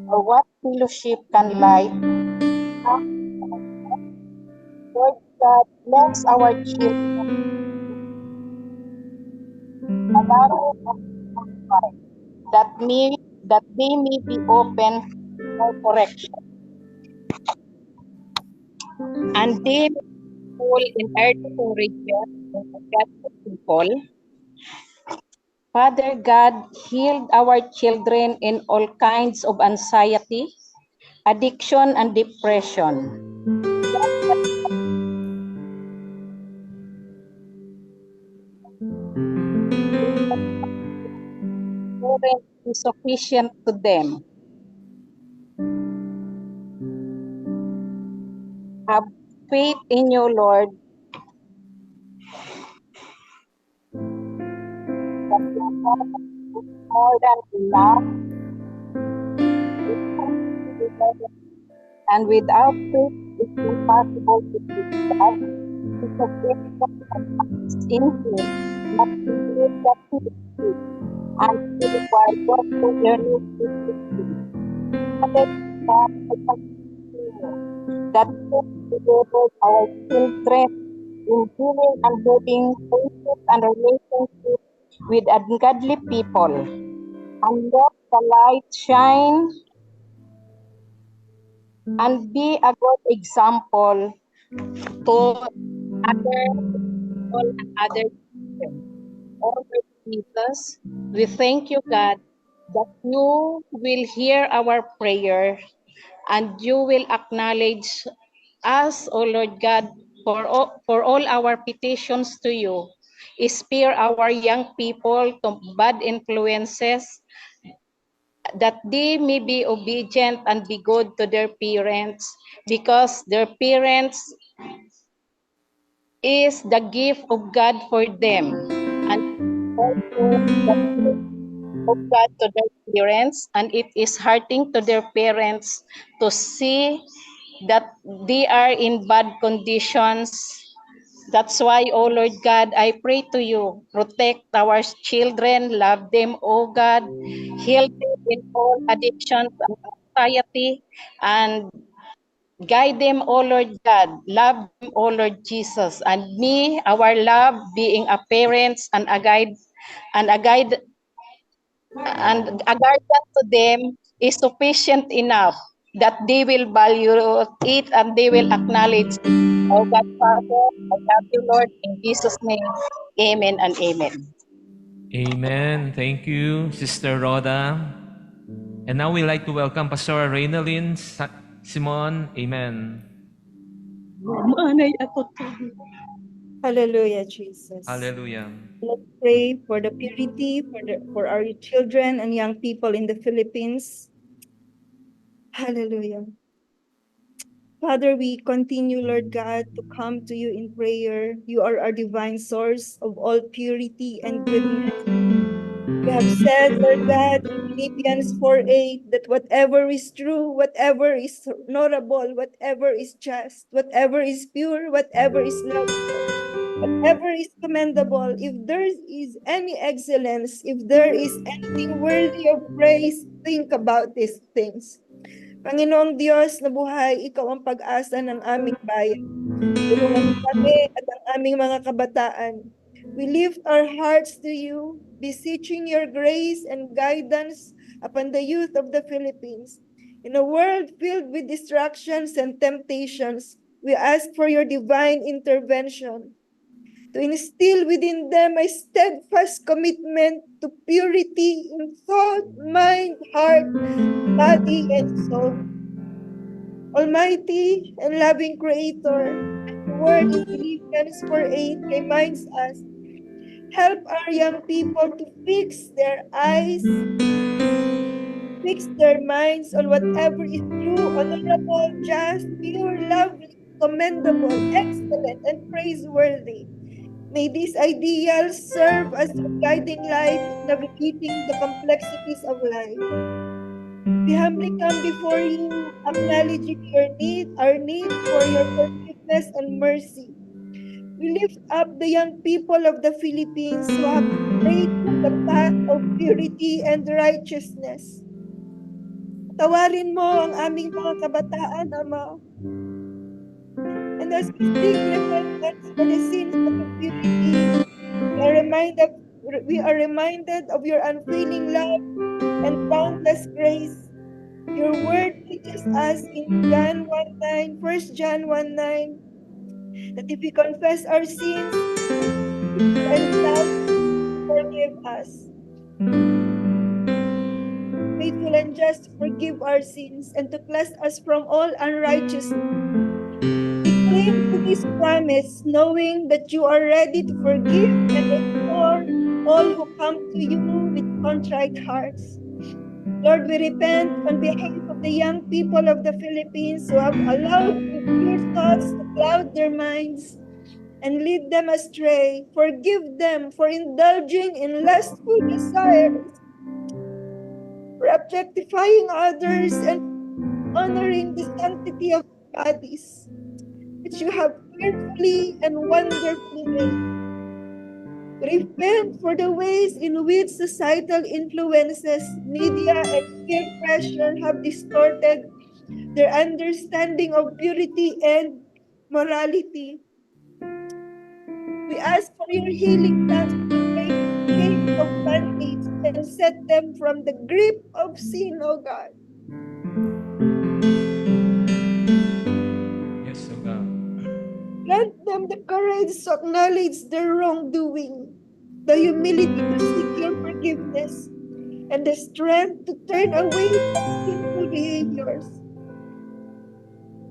or what fellowship can light? Lord God, bless our children, that they may be open for correction, and they may fall in earthly region and forgetful people. Father God, heal our children in all kinds of anxiety, addiction, and depression. parents is sufficient to them. Have faith in you, Lord, that your love is more than enough. And without faith, it's impossible to please God, because everyone that is in Him must believe that He is good, and He requires God to learn His teaching. Father God, I continue that you deliver our children in healing and building friendships and relationships with ungodly people, and let the light shine and be a good example to other people and other children. Oh, Lord Jesus, we thank you, God, that you will hear our prayer and you will acknowledge us, O Lord God, for all our petitions to you. Spare our young people to bad influences, that they may be obedient and be good to their parents, because their parents is the gift of God for them, and also the gift of God to their parents, and it is hurting to their parents to see that they are in bad conditions. That's why, oh Lord God, I pray to you, protect our children, love them, oh God, heal them in all addictions and anxiety, and guide them, oh Lord God, love them, oh Lord Jesus, and me, our love, being a parents and a guide, and a guide and a guardian to them is sufficient enough that they will value it and they will acknowledge, oh God, Father, I love you, Lord, in Jesus' name, amen and amen. Amen. Thank you, Sister Rhoda. And now we'd like to welcome Pastor Reynalyn Simon. Amen. Hallelujah, Jesus. Hallelujah. Let's pray for the purity for our children and young people in the Philippines. Hallelujah. Father, we continue, Lord God, to come to you in prayer. You are our divine source of all purity and goodness. You have said, Lord God, in Philippians 4:8, that whatever is true, whatever is honorable, whatever is just, whatever is pure, whatever is lovely, whatever is commendable, if there is any excellence, if there is anything worthy of praise, think about these things. Panginoong Diyos na buhay, ikaw ang pag-asa ng aming bayan. Tulungan mo kami at ang aming mga kabataan. We lift our hearts to you, beseeching your grace and guidance upon the youth of the Philippines. In a world filled with distractions and temptations, we ask for your divine intervention to instill within them a steadfast commitment to purity in thought, mind, heart, body, and soul. Almighty and loving Creator, the word in Philippians 4:8 reminds us, help our young people to fix their eyes, fix their minds on whatever is true, honorable, just, pure, lovely, commendable, excellent, and praiseworthy. May these ideals serve as a guiding light in navigating the complexities of life. We humbly come before you, acknowledging our need for your forgiveness and mercy. We lift up the young people of the Philippines who have strayed from the path of purity and righteousness. Tawarin mo ang aming mga kabataan, Ama. And as we seek repentance for the sins of impurity, we are reminded of your unfailing love and boundless grace. Your word teaches us in John 1:9, 1 John 1:9, that if we confess our sins, and love, forgive us. Faithful and just to forgive our sins and to cleanse us from all unrighteousness. We cling to this promise, knowing that you are ready to forgive and restore all who come to you with contrite hearts. Lord, we repent on behalf of the young people of the Philippines who have allowed impure thoughts to cloud their minds and lead them astray. Forgive them for indulging in lustful desires, for objectifying others, and honoring the sanctity of bodies, which you have fearfully and wonderfully made. Repent for the ways in which societal influences, media, and peer pressure have distorted their understanding of purity and morality. We ask for your healing touch to break chains of bondage and set them from the grip of sin, O God. Yes, O God. Grant them the courage to acknowledge their wrongdoing, the humility to seek your forgiveness, and the strength to turn away from sinful behaviors.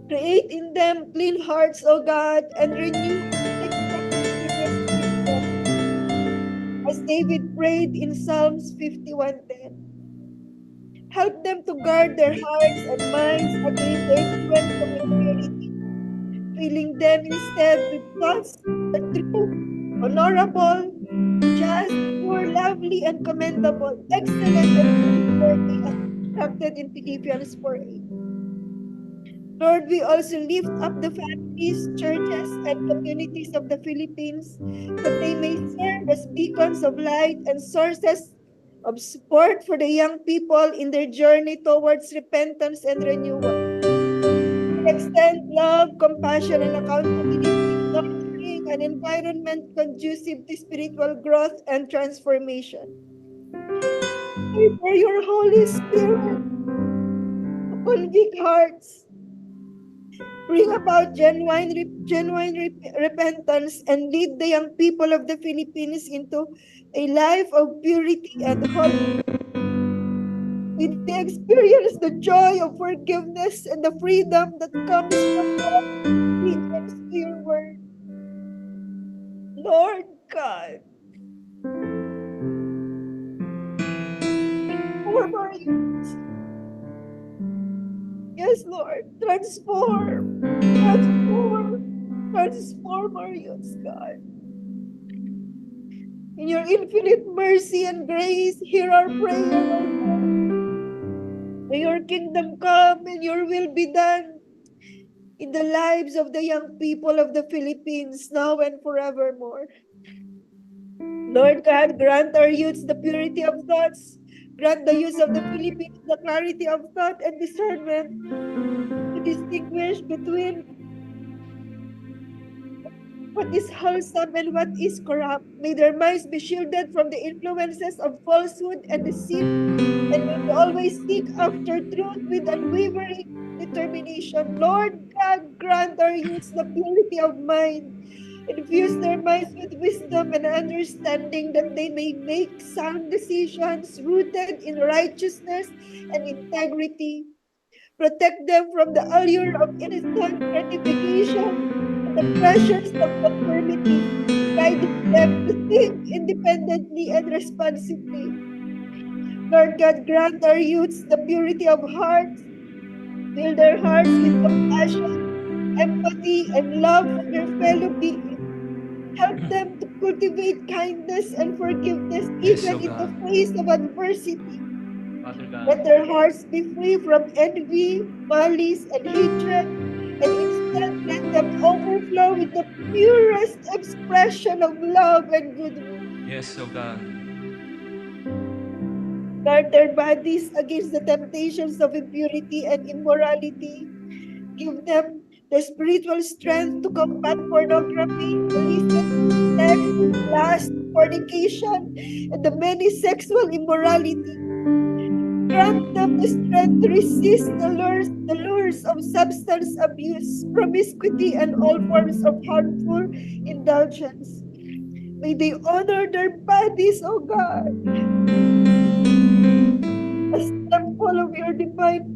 Create in them clean hearts, O God, and renew a spirit within them. As David prayed in Psalms 51:10. Help them to guard their hearts and minds against the influence of impurity, filling them instead with thoughts that are true, honorable, just, pure, lovely, and commendable, excellent, and praiseworthy, as instructed in Philippians 4:8. Lord, we also lift up the families, churches, and communities of the Philippines that they may serve as beacons of light and sources of support for the young people in their journey towards repentance and renewal. We extend love, compassion, and accountability, nurturing an environment conducive to spiritual growth and transformation. Pray for your Holy Spirit to convict hearts, bring about genuine repentance, and lead the young people of the Philippines into a life of purity and holiness. We experience the joy of forgiveness and the freedom that comes from obedience to your word. Lord God, transform our youth. Yes, Lord, transform our youth, God. In your infinite mercy and grace, hear our prayer, O God. May your kingdom come and your will be done in the lives of the young people of the Philippines now and forevermore. Lord God, grant our youths the purity of thoughts. Grant the youth of the Philippines the clarity of thought and discernment to distinguish between what is wholesome and what is corrupt. May their minds be shielded from the influences of falsehood and deceit, and may they always seek after truth with unwavering determination. Lord God, grant our youth the purity of mind. Infuse their minds with wisdom and understanding that they may make sound decisions rooted in righteousness and integrity. Protect them from the allure of instant gratification and the pressures of conformity, guiding them to think independently and responsibly. Lord God, grant our youths the purity of heart. Fill their hearts with compassion, empathy, and love for their fellow beings. Help them to cultivate kindness and forgiveness Yes, even O in the God. face of adversity. Father Let God. their hearts be free from envy, malice, and hatred, and instead let them overflow with the purest expression of love and goodwill. Yes, O God. Guard their bodies against the temptations of impurity and immorality. Give them the spiritual strength to combat pornography, illicit sex, lust, fornication, and the many sexual immorality. Grant them the strength to resist the lures of substance abuse, promiscuity, and all forms of harmful indulgence. May they honor their bodies, O God, as temple of your divine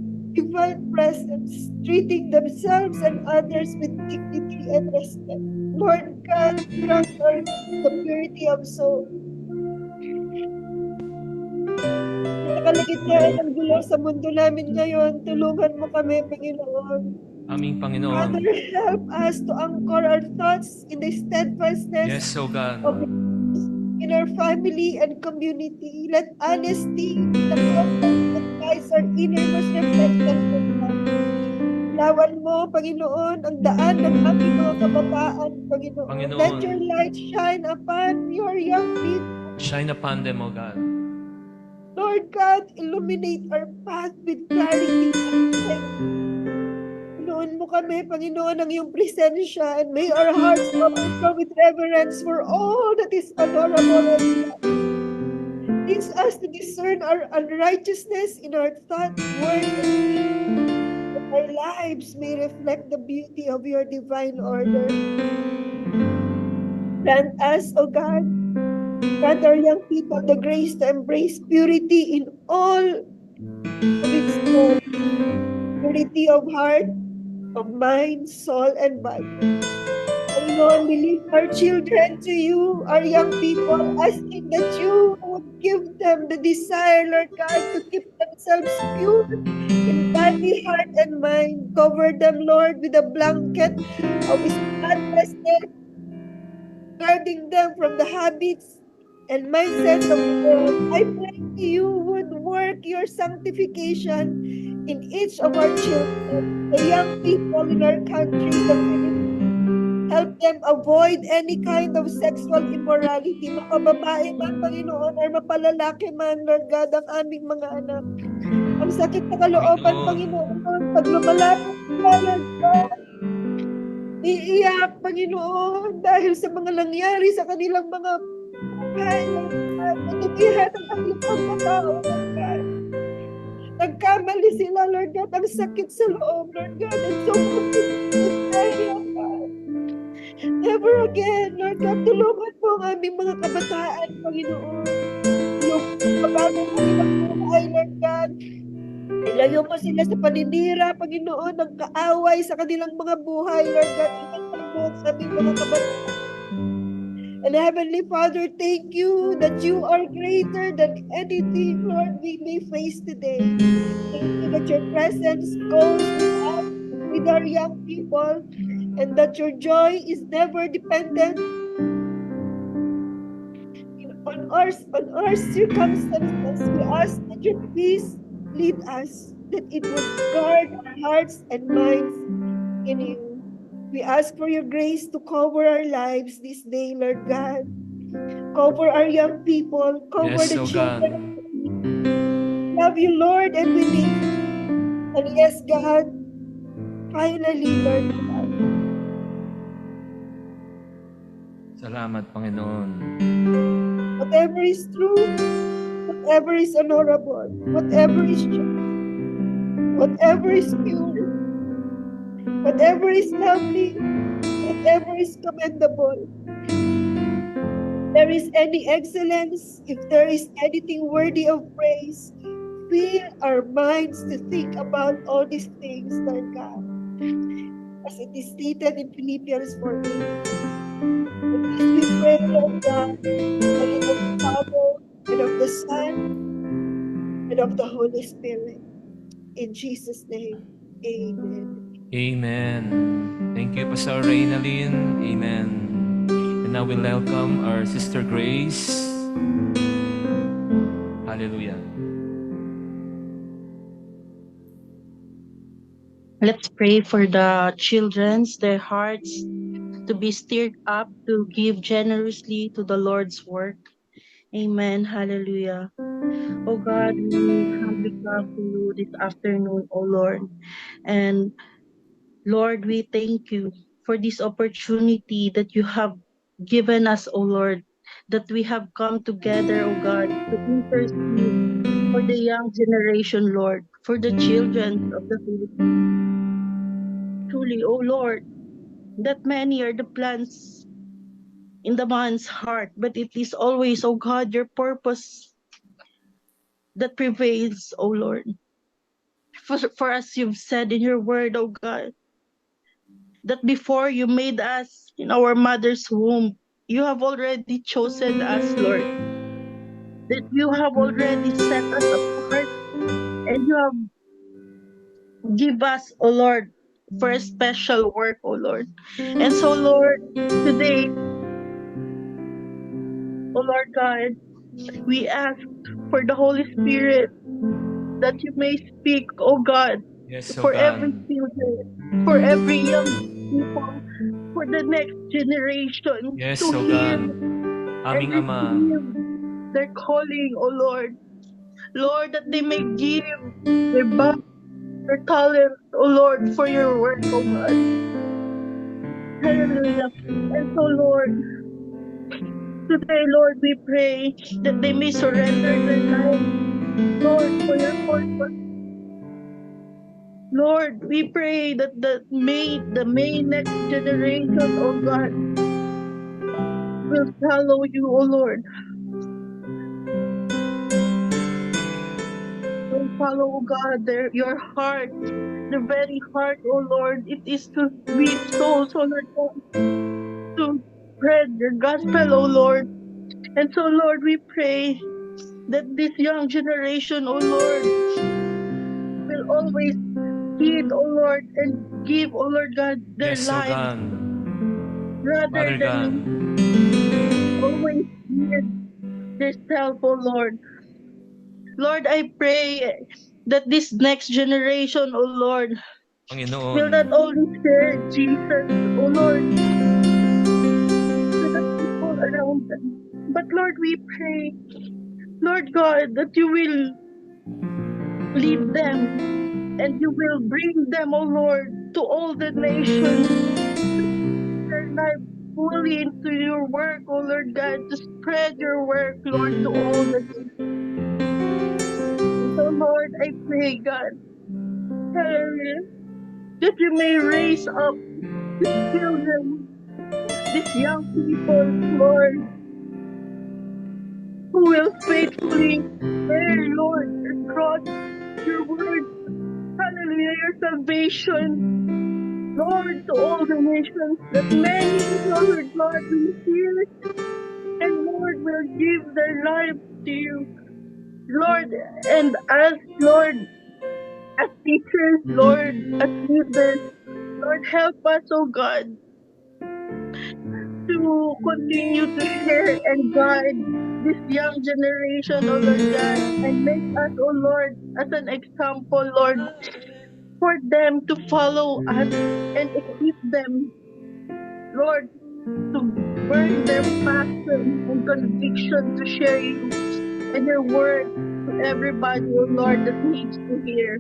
presence, treating themselves and others with dignity and respect. Lord God, grant us the purity of soul. kalagitnaan ng gulo sa mundo namin ngayon, tulungan mo kami, Panginoon. Aming Father, Panginoon. help us to anchor our thoughts in the steadfastness Yes, O God. of in our family and community. Let honesty, the contact that guides our innermost reflections of God. Lawan mo, Panginoon, ang daan ng aming mga kabataan, Panginoon. Panginoon. Let your light shine upon your young people. Shine upon them, O God. Lord God, illuminate our path with clarity and strength. Panginoon mo kami, Panginoon, ang iyong presensya, and may our hearts overflow with reverence for all that is honorable and just. Teach us to discern our unrighteousness in our thought, word, and deed, that our lives may reflect the beauty of your divine order. Grant us, O God, grant our young people the grace to embrace purity in all of its forms. Purity of heart, of mind, soul, and body. Lord, we lift our children to you, our young people, asking that you would give them the desire, Lord God, to keep themselves pure in body, heart, and mind. Cover them, Lord, with a blanket of spotlessness, guarding them from the habits and mindsets of the world. I pray you would work your sanctification in each of our children, the young people in our country, the Philippines. Help them avoid any kind of sexual immorality. Mapababae man, Panginoon, or mapalalaki man, Lord God, ang aming mga anak. Ang sakit na kalooban, Panginoon, pag lumalapit sila, Lord God, iiyak, Panginoon, dahil sa mga nangyari sa kanilang mga buhay, Lord God, natubihan ang kanilang pagkatao, Lord God. Nagkamali sila, Lord God, ang sakit sa loob, Lord God, and so Lord God. Never again, Lord God, tulungan mo ang aming mga kabataan, Panginoon. Yung pagbabago mo nilang buhay, Lord God. Ilayo mo sila sa paninira, Panginoon, ng kaaway sa kanilang mga buhay, Lord God. Ingat mo sa aming mga kabataan. And Heavenly Father, thank you that you are greater than anything, Lord, we may face today. Thank you that your presence goes with us, with our young people, and that your joy is never dependent on our circumstances. We ask that your peace lead us, that it would guard our hearts and minds in you. We ask for your grace to cover our lives this day, Lord God. Cover our young people, cover Yes, the O children. God. Love you, Lord, and we need you. And yes, God, finally, Lord God, Salamat, Panginoon. whatever is true, whatever is honorable, whatever is just, whatever is pure, whatever is lovely, whatever is commendable, if there is any excellence, if there is anything worthy of praise, fill our minds to think about all these things, Lord God, as it is stated in Philippians 4:8. And this we pray, Lord God, in the name of the Father, and of the Son, and of the Holy Spirit. In Jesus' name, amen. Amen. Thank you, Pastor Reynalyn. Amen. And now we welcome our Sister Grace. Hallelujah. Let's pray for the children's, their hearts to be stirred up to give generously to the Lord's work. Amen. Hallelujah. Oh God, we humbly come to you this afternoon, oh Lord. And Lord, we thank you for this opportunity that you have given us, oh Lord, that we have come together, oh God, to intercede for the young generation, Lord, for the children of the Philippines. Truly, oh Lord, that many are the plans in the man's heart, but it is always, oh God, your purpose that prevails, oh Lord. For us, you've said in your word, oh God, that before you made us in our mother's womb, you have already chosen us, Lord. That you have already set us apart heart, and you have give us, O Lord, for a special work, O Lord. And so, Lord, today, O Lord God, we ask for the Holy Spirit that you may speak, O God, Yes, O for every God. children, for every young people, for the next generation Yes, to O hear God. and Aming Ama. receive their calling, O Lord. Lord, that they may give their body, their talent, O Lord, for your work, O God. Hallelujah. And so, Lord, today, Lord, we pray that they may surrender their lives, Lord, for your purpose. Lord, we pray that the next generation, oh God, will follow you, oh Lord. Will follow, oh God, your heart, the very heart, oh Lord. It is to reach souls, oh Lord, God, to spread your gospel, oh Lord. And so, Lord, we pray that this young generation, oh Lord, will always heed, oh Lord, and give, oh Lord God, their Yes, O lives God. rather Father God. than always heed themselves, oh Lord. Lord, I pray that this next generation, oh Lord, will not Panginoon. only share Jesus, oh Lord, to the people around them, but Lord, we pray, Lord God, that you will lead them and you will bring them, oh Lord, to all the nations, their life fully into your work, oh Lord God, to spread your work, Lord, to all the nations. So, Lord, I pray, God, hallelujah, that you may raise up these children, these young people, Lord, who will faithfully bear, Lord, your cross, your word, hallelujah, your salvation, Lord, to all the nations, that many, Lord God, will hear and Lord will give their lives to you, Lord, and as Lord, as teachers, Lord, as leaders, Lord, help us, oh God, to continue to share and guide this young generation, oh Lord God, and make us, oh Lord, as an example, Lord, for them to follow us and equip them, Lord, to burn their passion and conviction to share you and your word to everybody, oh Lord, that needs to hear.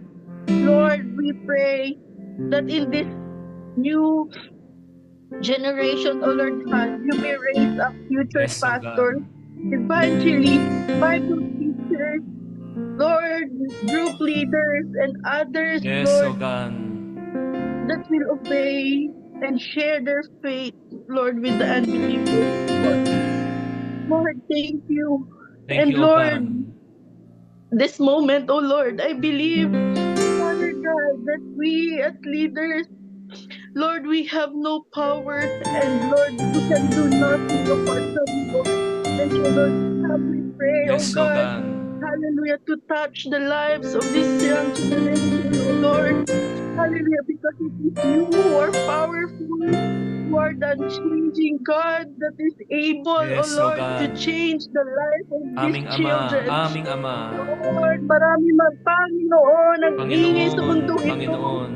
Lord, we pray that in this new generation, oh Lord God, you may raise up future Yes, O God. pastors, evangelists, Bible teachers, Lord, group leaders, and others, Yes, O Lord, God. that will obey and share their faith, Lord, with the unbelievers, Lord. Lord, thank you. Thank And you, O Lord, God. this moment, oh Lord, I believe, Father God, that we as leaders, Lord, we have no power, and Lord, we can do nothing apart from you, Lord. And so, Lord, we pray, oh Yes, O God, God. hallelujah, to touch the lives of this young generation, oh Lord. Hallelujah, because it is you who are powerful, who are the unchanging God that is able, oh Yes, O Lord, to God. change the life of these Aming Ama. children. Aming Ama. Lord, marami Panginoon ang ingay sa Panginoon. mundong ito. Panginoon.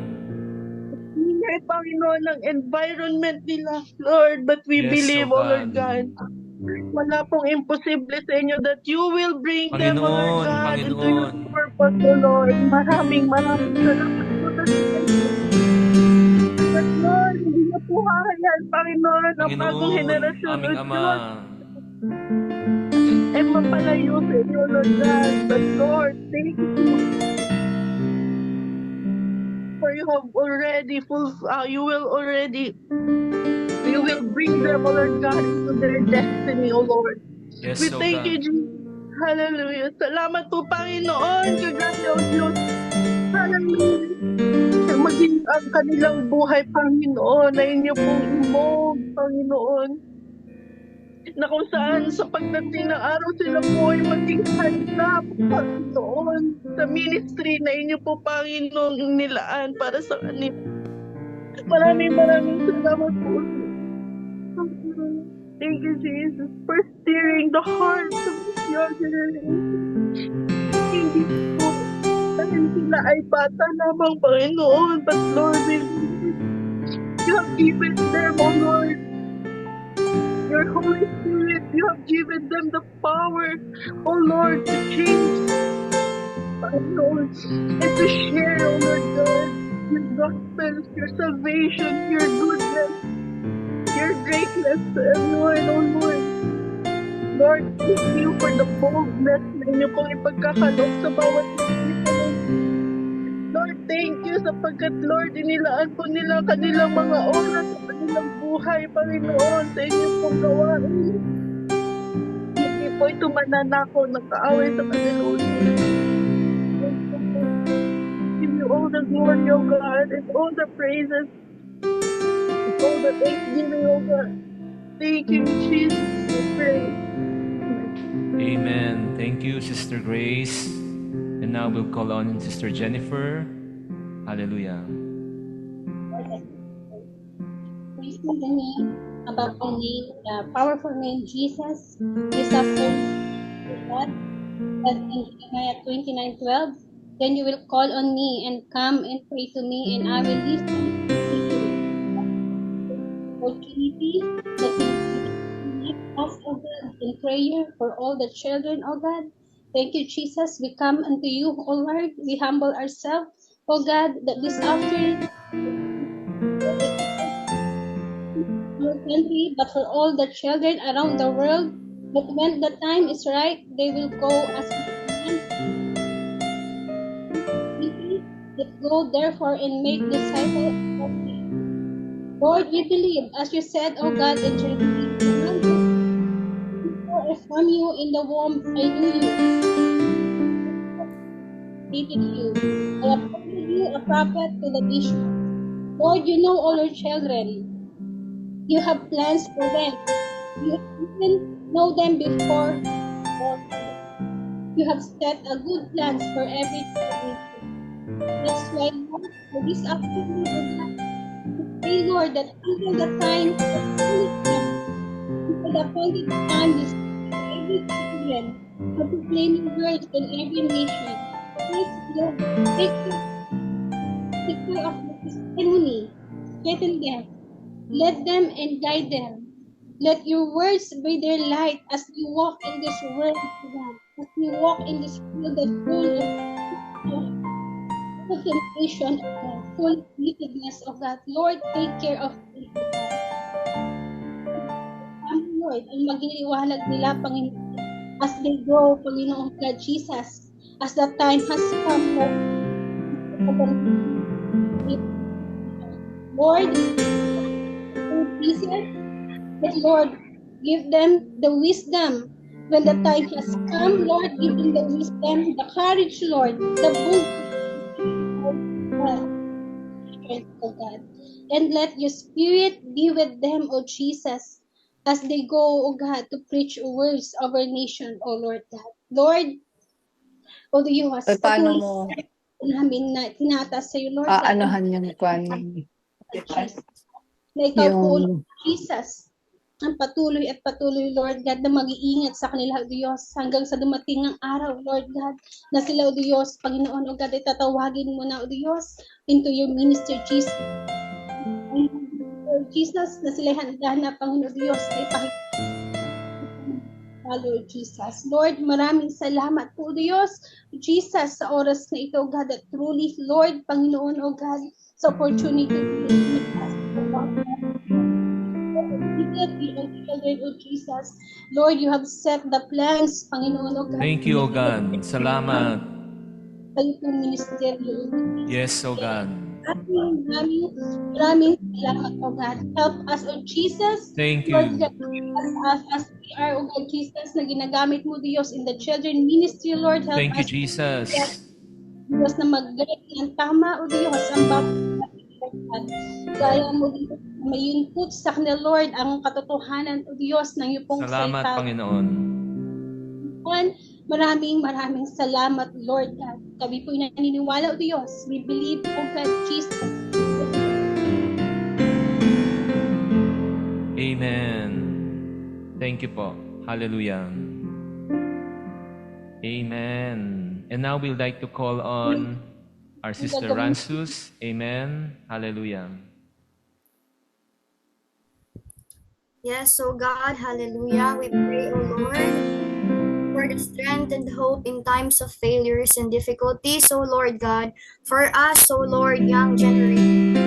Ingay, Panginoon, ng environment nila, Lord. But we Yes, O believe, oh Lord God. God, wala pong imposible sa inyo that you will bring them, oh Lord Panginoon. God, into your Panginoon. purpose, oh Lord. Maraming salamat po sa that, Lord, hindi na po hahayaan, Panginoon, ang bagong Panginoon. henerasyon, Aming oh Ama. Diyos, ay mapalayo sa inyo, Lord God. But Lord, thank you for you have already you will bring them, oh Lord God, into their destiny, oh Lord. Yes, We O thank you, God. Jesus. Hallelujah. Salamat po, Panginoon. Kagaya, O Diyos. Hallelujah. Maging ang kanilang buhay, Panginoon, na inyo pong imog, Panginoon. na kung saan sa pagdating ng araw sila po ay maging handa, Panginoon, sa ministry na inyo po, Panginoon, nilaan para sa kanila. Maraming salamat po. Thank you, Jesus, for steering the hearts of this young generation. Hindi po dahil sila ay bata lamang, Panginoon, but Lord, you have given them, oh Lord, your Holy Spirit. You have given them the power, oh Lord, to change, Panginoon, and to share, oh Lord God, your gospel, your salvation, your goodness, your greatness to everyone, oh Lord. Lord, thank you for the boldness na inyo pong ipagkakaloob sa bawat isa. Lord, thank you sapagkat, Lord, inilaan po nila kanilang mga oras sa kanilang buhay, Panginoon, sa inyo pong gawain. Hindi po ito mananakaw ng kaaway sa kanilang. Give you all the glory, O God, and all the praises, and all the thanksgiving, O God. Thank you, Jesus, we pray. Amen. Thank you, Sister Grace. And now we'll call on Sister Jennifer. Hallelujah. Praise the name, above the name, the powerful name Jesus. This afternoon, God, as in Jeremiah 29:12, then you will call on me and come and pray to me, and I will listen to you. Opportunity that we ask, oh God, in prayer for all the children, oh God. Thank you, Jesus. We come unto you, oh Lord. We humble ourselves, oh God, that this afternoon, our country, but for all the children around the world, that when the time is right, they will go as that go therefore and make disciples. Lord, we believe, as you said, oh God, in Jeremiah, before I formed you in the womb, I knew you. I appointed you a prophet to the nation. Lord, you know all your children. You have plans for them. You even know them before. You have set a good plans for every child. That's why, Lord, for this afternoon, we pray, Lord, that until the time, until the appointed time, this every children are proclaiming words in every nation. Please, Lord, take care of the testimony, strengthen them, let them and guide them. Let your words be their light as we walk in this world, God. As we walk in this world that's full of temptation, full of wickedness of God. Lord, take care of me, God. Lord, ang magiliwanag nila, Panginoon, as they go, Panginoon God Jesus, as the time has come, Lord, Jesus, but Lord, give them the wisdom when the time has come. Lord, give them the wisdom, the courage, Lord, the boldness, oh God. And let your spirit be with them, oh Jesus, as they go, oh God, to preach words of our nation, oh Lord God. Lord, o Diyos, paano mo namin na tinatas sa iyo, Lord God. aanohan yung kwan Na ikaw po, yung Jesus, ang patuloy at patuloy, Lord God, na mag-iingat sa kanila, O Diyos, hanggang sa dumating ng araw, Lord God, na sila, O Diyos, Panginoon, O God, ay tatawagin mo na, O Diyos, into your ministry, Jesus. Lord Jesus, na sila handa na, Panginoon, O Diyos, ay Lord Jesus. Lord, maraming salamat po, Diyos, Jesus, sa oras na ito, God, that truly, Lord, Panginoon, O God, sa opportunity to children, O Jesus. Lord, you have set the plans, Panginoon, O God. Thank you, O God. Salamat. Kayo po ministeryo. Yes, O God. Maraming salamat, O God. Help us, O Jesus. Thank Lord you. God, as we are, O God, Jesus, na ginagamit mo, Diyos, in the children ministry, Lord, help Thank you, us. Jesus. Diyos, na mag-guide ng tama, O Diyos, ang bawat gaya mo, Diyos, may-input sa kanila, Lord, ang katotohanan o Diyos ng iyong pong Salamat, salita. Panginoon. Maraming salamat, Lord God. Kami po'y naniniwala, O Diyos. We believe, O God, Jesus. Amen. Thank you po. Hallelujah. Amen. And now we'd like to call on our Sister Ransus. Amen. Hallelujah. Yes, so God, hallelujah, we pray, O Lord, for the strength and hope in times of failures and difficulties, O Lord God, for us, O Lord, young generation.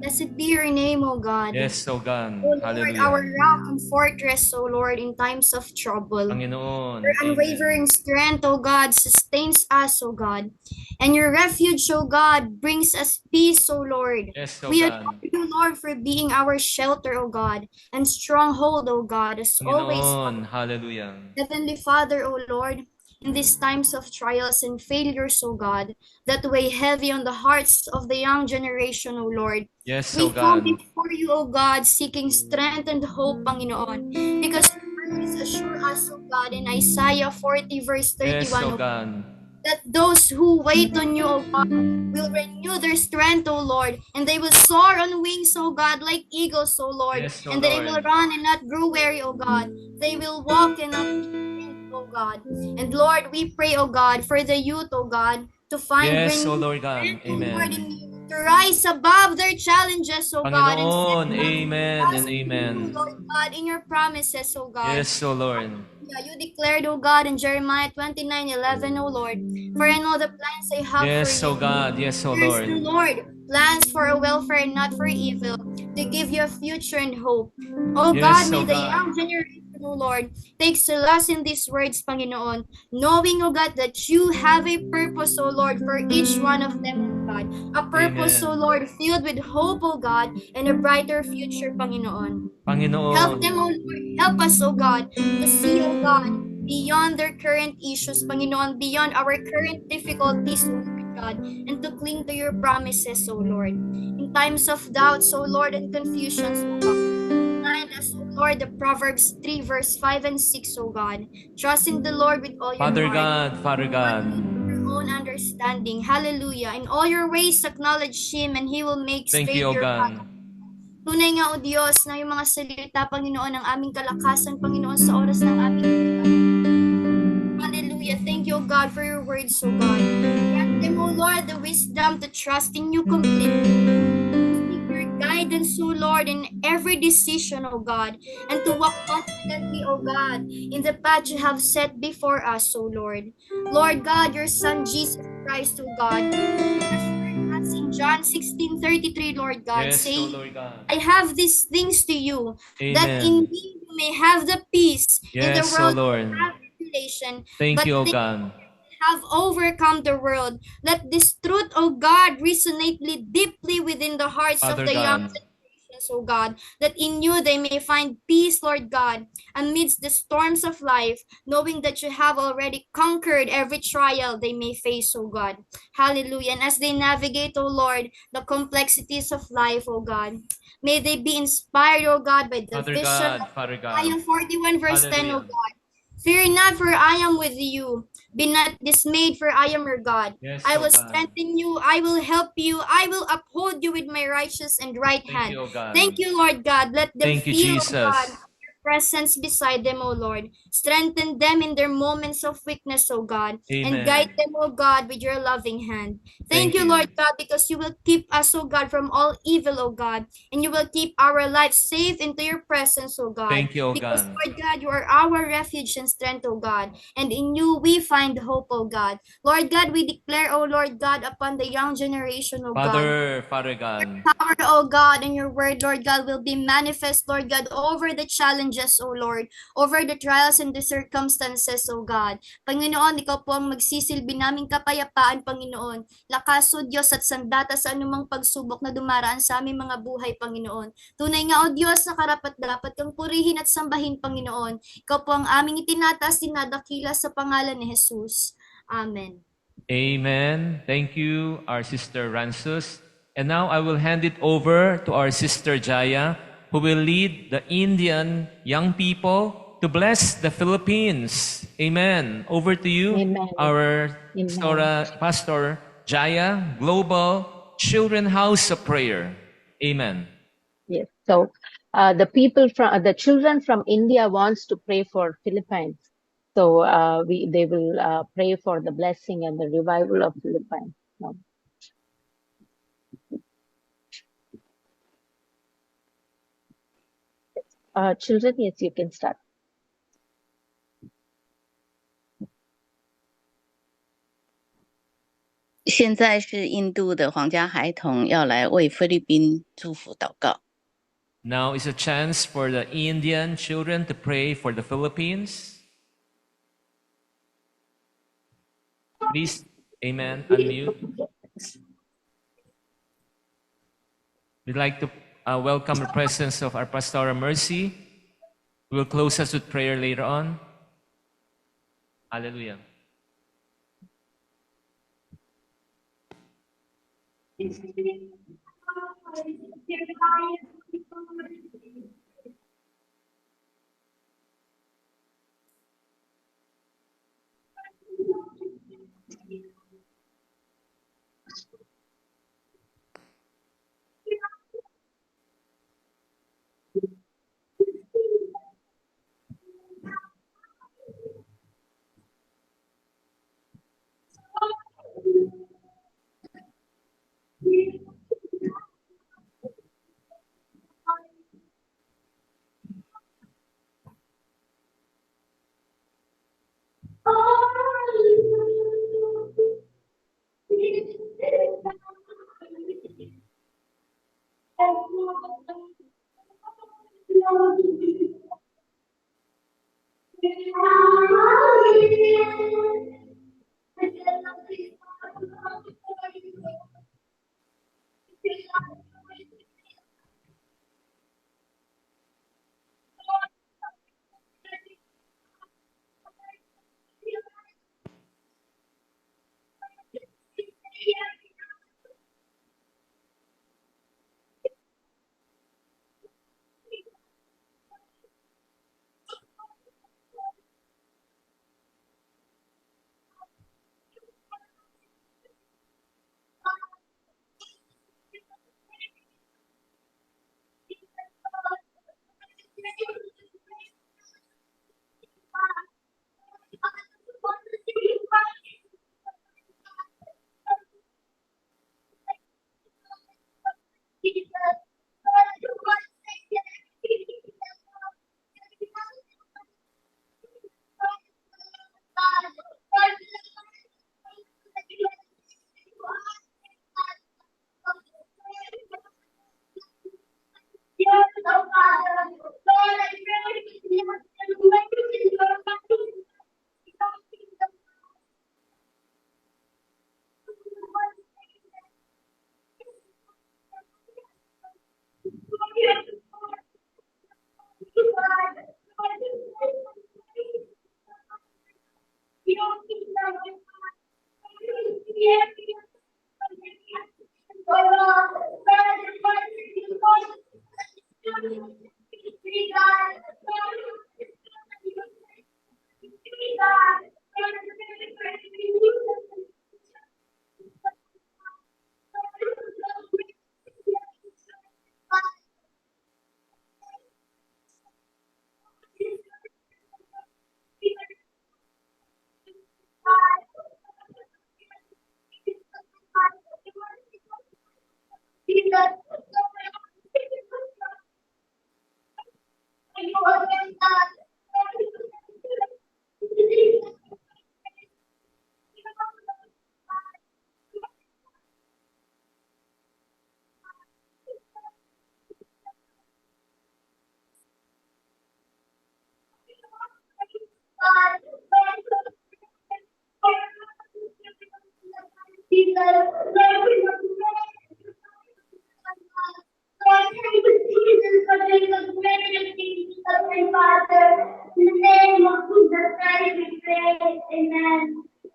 Blessed be your name, O God. Yes, O God. O Lord, Hallelujah. our rock and fortress, O Lord, in times of trouble. Panginoon. Your unwavering strength, O God, sustains us, O God. And your refuge, O God, brings us peace, O Lord. Yes, O We God. adore you, Lord, for being our shelter, O God, and stronghold, O God, as always. Panginoon. Hallelujah. Heavenly Father, O Lord, in these times of trials and failures, O God, that weigh heavy on the hearts of the young generation, O Lord, Yes, we O come God. before you, O God, seeking strength and hope, Panginoon, because your words assure us, O God, in Isaiah 40 verse Yes, 31, O God. that those who wait on you, O God, will renew their strength, O Lord, and they will soar on wings, O God, like eagles, O Lord, Yes, O and they will Lord. run and not grow weary, O God. They will walk and not be faint, O God. And Lord, we pray, O God, for the youth, O God, to find Yes, O renewed Lord God. strength, O Lord, in Amen. you, to rise above their challenges, O God, and Panginoon. steadfast Amen and in amen. you, Lord God, in your promises, O God. Yes, O Lord. Yeah, you declared, O God, in Jeremiah 29:11, O Lord, for I know the plans I have for Yes, O you. God. Yes, O Yes, Lord. the Lord, plans for a welfare and not for evil, to give you a future and hope. Oh God, Yes, O may the God. young generation, O Lord, take solace in these words, Panginoon, knowing, O God, that you have a purpose, O Lord, for each one of them, O God. A purpose, O Amen. Lord, filled with hope, O God, and a brighter future, Panginoon. Help Panginoon. them, O Lord. Help us, O God, to see, O God, beyond their current issues, Panginoon, beyond our current difficulties, O Lord God, and to cling to your promises, O Lord. In times of doubts, O Lord, and confusions, O God, remind us, O Lord, the Proverbs 3, verse 5 and 6, O God. Trust in the Lord with all your Father heart. God, Father God. Your own understanding. Hallelujah. In all your ways, acknowledge Him, and He will make Thank straight you, O your path. God. Tunay nga, O Diyos, na yung mga salita, Panginoon, ng aming kalakasan, Panginoon, sa oras ng aming hallelujah. Thank you, O God, for your words, O God. Grant them, O Lord, the wisdom to trust in you completely. Seek your guidance, O Lord, in every decision, O God, and to walk confidently, O God, in the path you have set before us, O Lord. Lord God, your Son, Jesus Christ, O God, as in John 16:33, Lord God, Yes, O saying, Lord God. I have these things to you, that in Amen. me you may have the peace. In the Yes, O world you Lord. have tribulation, Thank but you, O they God. have overcome the world. Let this truth, O God, resonate deeply within the hearts of Father the young God. generations, O God, that in you they may find peace, Lord God, amidst the storms of life, knowing that you have already conquered every trial they may face, O God. Hallelujah. And as they navigate, O Lord, the complexities of life, O God, may they be inspired, O God, by the Father vision God, of Father God. Isaiah 41 verse 10, O Hallelujah. God. Fear not, for I am with you. Be not dismayed, for I am your God. Yes, I O will God. strengthen you. I will help you. I will uphold you with my righteous and right Thank hand. you, O God. Thank you, Lord God. Let them Thank you, feel, O God, Jesus. your presence beside them, O Lord. Strengthen them in their moments of weakness, O God. And guide Amen. them, O God, with your loving hand. Thank Thank you, you. Lord God, because you will keep us, O God, from all evil, O God. And you will keep our lives safe into your presence, O God. Thank you, O Because, God. Lord God, you are our refuge and strength, O God. And in you we find hope, O God. Lord God, we declare, O Lord God, upon the young generation, O God, Father God. power, O God, and your word, Lord God, will be manifest, Lord God, over the challenges, O Lord, over the trials and the circumstances, O God. Panginoon, ikaw po ang magsisilbi naming kapayapaan, Panginoon. Lakas, O Diyos, at sandata sa anumang pagsubok na dumaraan sa aming mga buhay, Panginoon. Tunay nga, O Diyos, na karapat-dapat kang purihin at sambahin, Panginoon. Ikaw po ang aming itinataas, dinadakila sa pangalan ni Jesus. Amen. Amen. Thank you, our sister Ransus. And now I will hand it over to our sister Jaya, who will lead the Indian young people to bless the Philippines. Amen. Over to you, Amen. our Amen. Pastor Jaya, Global Children House of Prayer. Amen. Yes. So the children from India wants to pray for Philippines. So they will pray for the blessing and the revival of Philippines. No. Children, yes, you can start. 现在是印度的皇家孩童要来为菲律宾祝福祷告。 Now is a chance for the Indian children to pray for the Philippines. Please, amen, unmute. We'd like to welcome the presence of our Pastora Mercy. We will close us with prayer later on. Hallelujah.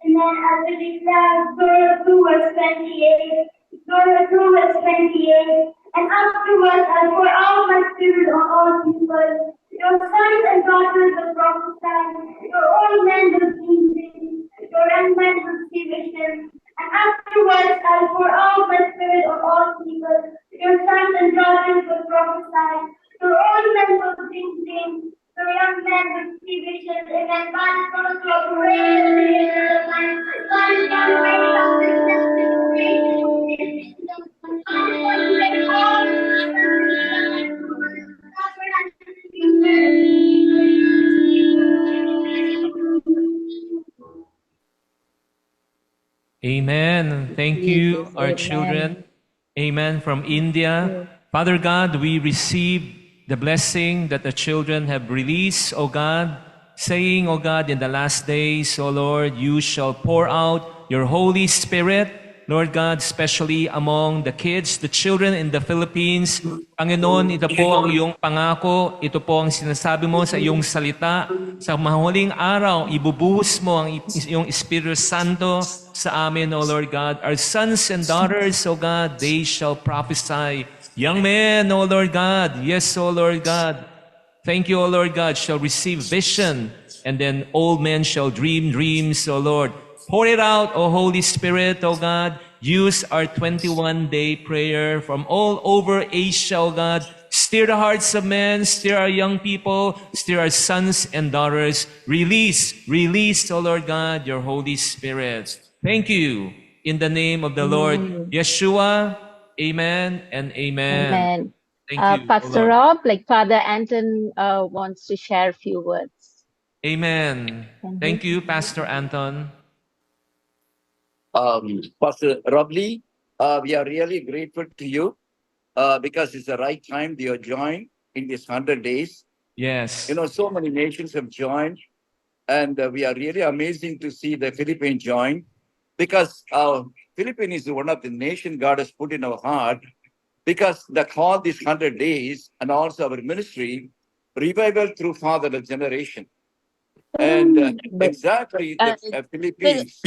Amen. I will declare Surah 2 verse 28, Surah 2 verse 28. years, and afterwards I'll pour out my spirit on all people. Your sons and daughters will prophesy, your old men will dream dreams, your young men will see visions, and afterwards I'll pour out my spirit on all people. Your sons and daughters will prophesy, your old men will dream dreams, your young men will see visions, and then God is going to operate in the years of life. God is going to raise up the creation. God is going to raise all Amen. Thank you, our Amen. children. Amen. From India. Father God, we receive the blessing that the children have released, O God, saying, O God, in the last days, O Lord, you shall pour out your Holy Spirit, Lord God, especially among the kids, the children in the Philippines. Panginoon, ito po ang iyong pangako, ito po ang sinasabi mo sa iyong salita. Sa mahuling araw, ibubuhos mo ang iyong Espiritu Santo sa amin, O Lord God. Our sons and daughters, O God, they shall prophesy. Young men, O Lord God, yes, O Lord God. Thank you, O Lord God, shall receive vision, and then old men shall dream dreams, O Lord. Pour it out, O Holy Spirit, O God. Use our 21-day prayer from all over Asia, O God. Stir the hearts of men, stir our young people, stir our sons and daughters. Release, O Lord God, your Holy Spirit. Thank you. In the name of the Lord Yeshua, amen and amen. Amen. Thank you, O Pastor Lord. Rob, like Father Anton wants to share a few words. Amen. Thank you, Pastor Anton. Pastor Robley, we are really grateful to you because it's the right time you joined in these 100 days. Yes. You know, so many nations have joined, and we are really amazing to see the Philippines join because Philippines is one of the nations God has put in our heart because the call these 100 days and also our ministry, revival through fatherless generation. And exactly the Philippines.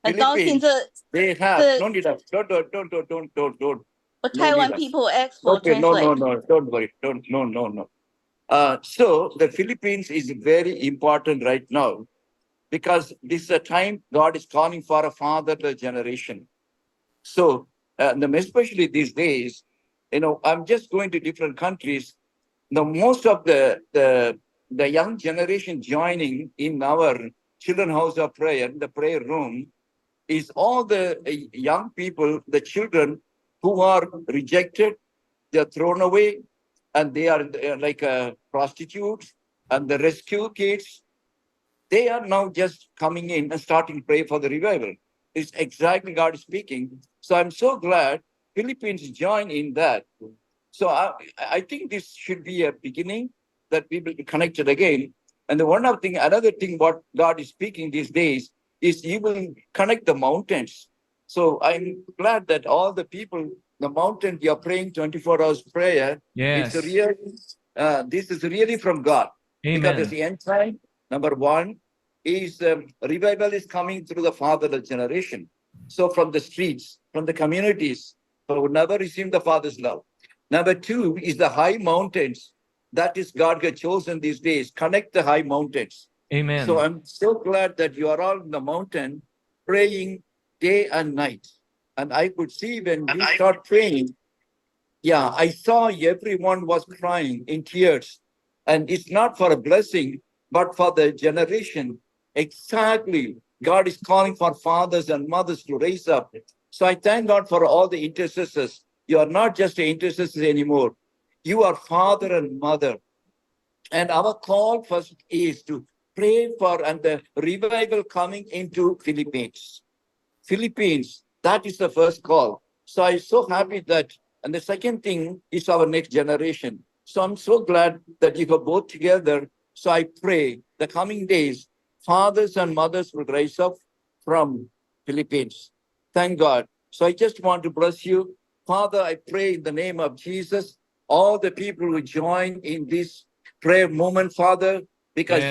Philippines, they have, don't need us, don't. 台湾 people ask for Okay, no, translate. don't worry, no. So the Philippines is very important right now because this is a time God is calling for a fatherless generation. So, especially these days, you know, I'm just going to different countries. Now, most of the young generation joining in our Children's House of Prayer, the prayer room, is all the young people, the children who are rejected, they're thrown away, and they are like prostitutes, and the rescue kids, they are now just coming in and starting to pray for the revival. It's exactly God speaking. So I'm so glad Philippines join in that. So I think this should be a beginning that we will be connected again. And another thing what God is speaking these days is He will connect the mountains. So I'm glad that all the people, the mountain, you are praying 24 hours prayer. Yes. It's real. This is really from God. Amen. Because it's the end time. Number one is revival is coming through the fatherless generation. So from the streets, from the communities, who never received the Father's love. Number two is the high mountains. That is God has chosen these days. Connect the high mountains. Amen. So I'm so glad that you are all in the mountain praying day and night. And I could see when we start praying, I saw everyone was crying in tears. And it's not for a blessing, but for the generation. Exactly. God is calling for fathers and mothers to raise up. So I thank God for all the intercessors. You are not just intercessors anymore. You are father and mother. And our call first is to pray for and the revival coming into Philippines. Philippines, that is the first call. So I'm so happy that, and the second thing is our next generation. So I'm so glad that you go both together. So I pray the coming days, fathers and mothers will rise up from Philippines. Thank God. So I just want to bless you. Father, I pray in the name of Jesus, all the people who join in this prayer moment, Father, because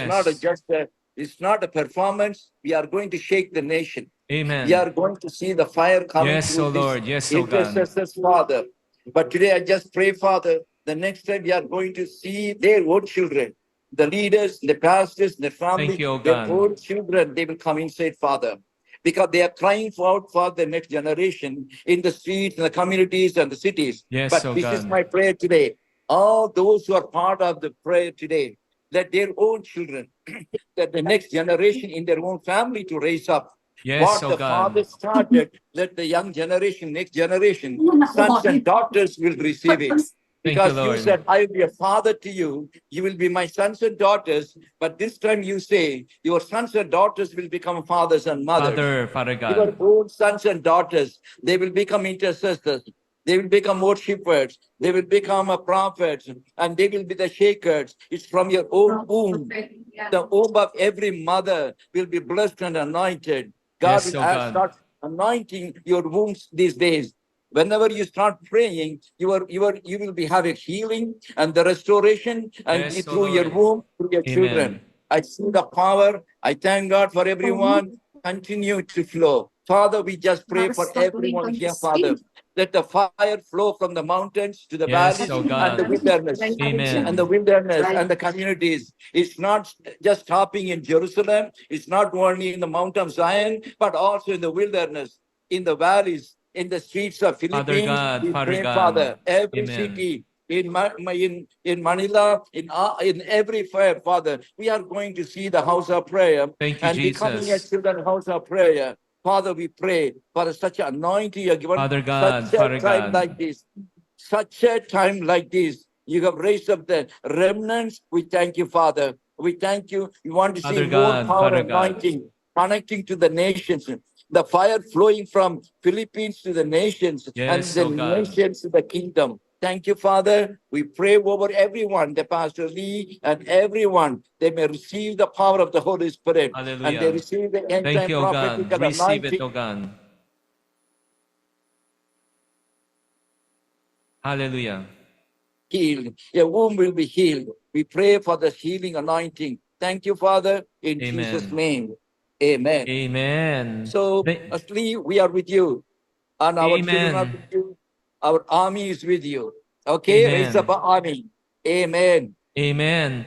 it's not a performance. We are going to shake the nation. Amen. We are going to see the fire coming Yes, through O Lord. this Yes, O God. intercessors, Father. But today I just pray, Father, the next time we are going to see their own children, the leaders, the pastors, the family, Thank you, O their God. own children, they will come inside, Father. Because they are crying out for the next generation in the streets, in the communities, and the cities. Yes, But O this is God. my prayer today. All those who are part of the prayer today, let their own children, that the next generation in their own family to raise up. Yes, What O the God. father started, let the young generation, next generation, sons and daughters will receive it. Thank Because you, you Lord. said, I will be a father to you. You will be my sons and daughters. But this time you say, your sons and daughters will become fathers and mothers. Father Your God. own sons and daughters, they will become intercessors. They will become worshippers. They will become a prophets, and they will be the shakers. It's from your own womb. The womb of every mother will be blessed and anointed. God Yes, will O God. start anointing your wombs these days. Whenever you start praying, you will be having healing and the restoration and Yes, O through your Lord. womb, through your Amen. children. I see the power. I thank God for everyone. Continue to flow. Father, we just pray for everyone here, Father. Let the fire flow from the mountains to the Yes, valleys O and God. the wilderness. Amen. And the wilderness and the communities. It's not just stopping in Jerusalem. It's not only in the Mount of Zion, but also in the wilderness, in the valleys, in the streets of Father Philippines. God, We Father pray, God. Father, every Amen. city, in Manila, in every fair, Father, we are going to see the house of prayer Thank you, and becoming a Jesus. children house of prayer. Father, we pray for such an anointing you have given, Father God, such a Father time God. like this, such a time like this. You have raised up the remnants. We thank you, Father. We thank you. We want to see Father more God, power Father and God. anointing connecting to the nations. The fire flowing from Philippines to the nations and Yes, the O God. nations to the kingdom. Thank you, Father. We pray over everyone, the Pastor Lee and everyone. They may receive the power of the Holy Spirit and they Hallelujah. receive the end Thank time you, O prophetic God. Receive it, anointing. O God. Hallelujah. Healed. Your womb will be healed. We pray for the healing anointing. Thank you, Father, in Jesus' Amen. name. Amen. Amen. So, Lee, we are with you, and our children are Amen. with you. Our army is with you. Okay, raise up Amen. our army. Amen. Amen.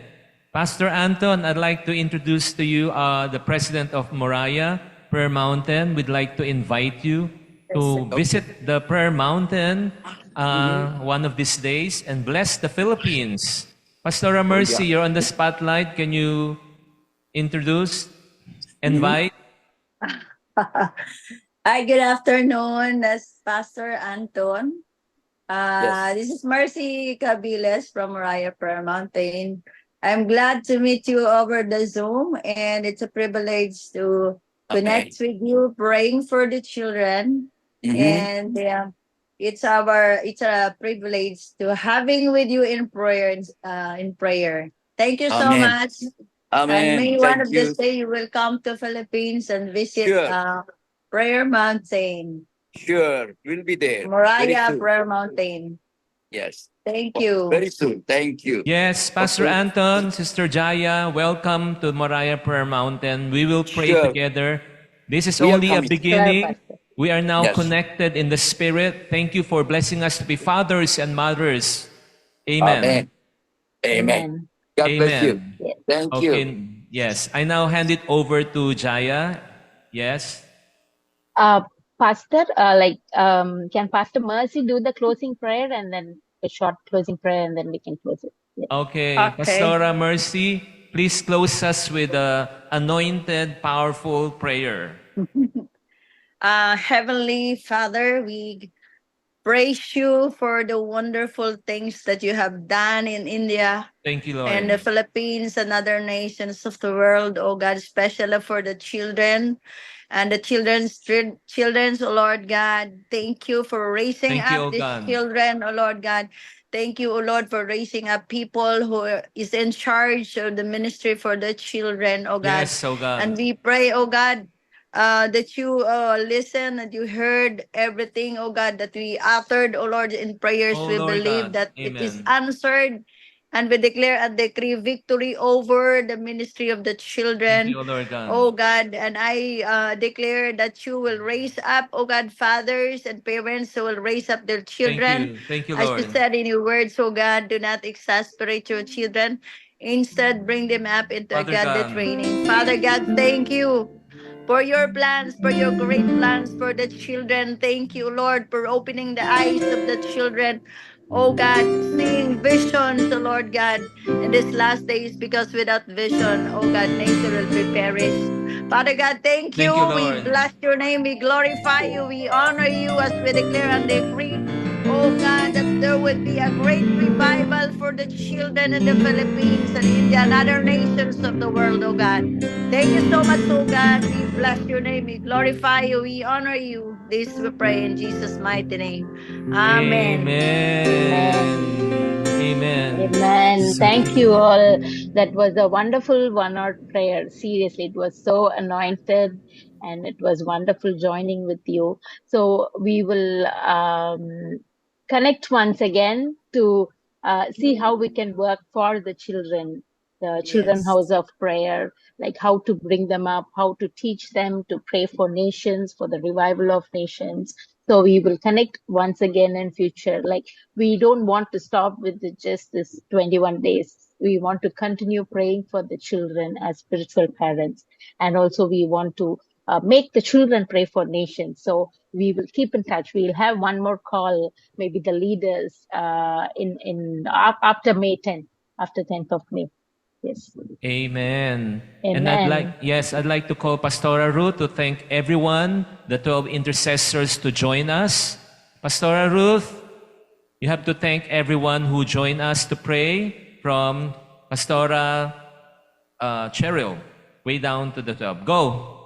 Pastor Anton, I'd like to introduce to you the president of Moriah Prayer Mountain. We'd like to invite you to visit the Prayer Mountain one of these days and bless the Philippines. Pastora Mercy, you're on the spotlight. Can you introduce, invite? Hi, good afternoon. That's Pastor Anton. Yes. This is Mercy Cabiles from Moriah Prayer Mountain. I'm glad to meet you over the Zoom, and it's a privilege to connect with you, praying for the children. And it's a privilege to having with you in prayer. Thank you so Amen. much. And Amen. may one Thank of this you. day you will come to Philippines and visit Sure. Prayer Mountain, Sure. We'll be there very Moriah soon. Prayer Mountain. Yes. Thank you. Very soon. Thank you. Yes, Pastor Okay. Anton, Sister Jaya, welcome to Moriah Prayer Mountain. We will pray Sure. together. This is We are only a coming. beginning. We are now Yes. connected in the Spirit. Thank you for blessing us to be fathers and mothers. Amen. Amen. Amen. God bless you. Amen. Thank Okay, you. yes. I now hand it over to Jaya. Yes. Pastor, can Pastor Mercy do the closing prayer and then a short closing prayer and then we can close it? Yeah. Okay, Okay. Pastora Mercy, please close us with a anointed, powerful prayer. Heavenly Father, we praise you for the wonderful things that you have done in India Thank you, and the Lord. Philippines and other nations of the world, oh God, especially for the children and the children's, oh Lord God. Thank you for raising Thank you, up O these God. children, oh Lord God. Thank you, oh Lord, for raising up people who is in charge of the ministry for the children, oh God. Yes, O God. And we pray, oh God, that you listen and you heard everything, oh God, that we uttered, oh Lord, in prayers. Oh, We Lord believe God. that it is Amen. answered And we declare and decree victory over the ministry of the Thank children. you, Lord God. Oh God, and I declare that you will raise up, oh God, fathers and parents who will raise up their children. Thank you, As you Lord. said in your words, oh God, do not exasperate your children. Instead, bring them up into Father godly God. training. Father God, thank you for your plans, for your great plans for the children. Thank you, Lord, for opening the eyes of the children. Oh God, seeing visions, oh Lord God, in these last days, because without vision, oh God, nature will be perished. Father God, thank you. Thank you, We Lord. bless your name. We glorify you. We honor you as we declare and decree, oh God, that there would be a great revival for the children in the Philippines and India and other nations of the world, oh God. Thank you so much, oh God. We bless your name. We glorify you. We honor you. This we pray in Jesus' mighty name. Amen. Amen. Amen. Amen. Thank you all. That was a wonderful 1 hour prayer. Seriously, it was so anointed and it was wonderful joining with you. So we will connect once again to see how we can work for the children, the Children Yes. House of Prayer, like how to bring them up, how to teach them to pray for nations, for the revival of nations. So we will connect once again in future. Like we don't want to stop with just this 21 days. We want to continue praying for the children as spiritual parents. And also we want to make the children pray for nations. So we will keep in touch. We'll have one more call, maybe the leaders after May 10th, after 10th of May. Yes. Amen. And Amen. I'd like to call Pastora Ruth to thank everyone, the 12 intercessors to join us. Pastora Ruth, you have to thank everyone who joined us to pray from Pastora Cheryl, way down to the top. Go.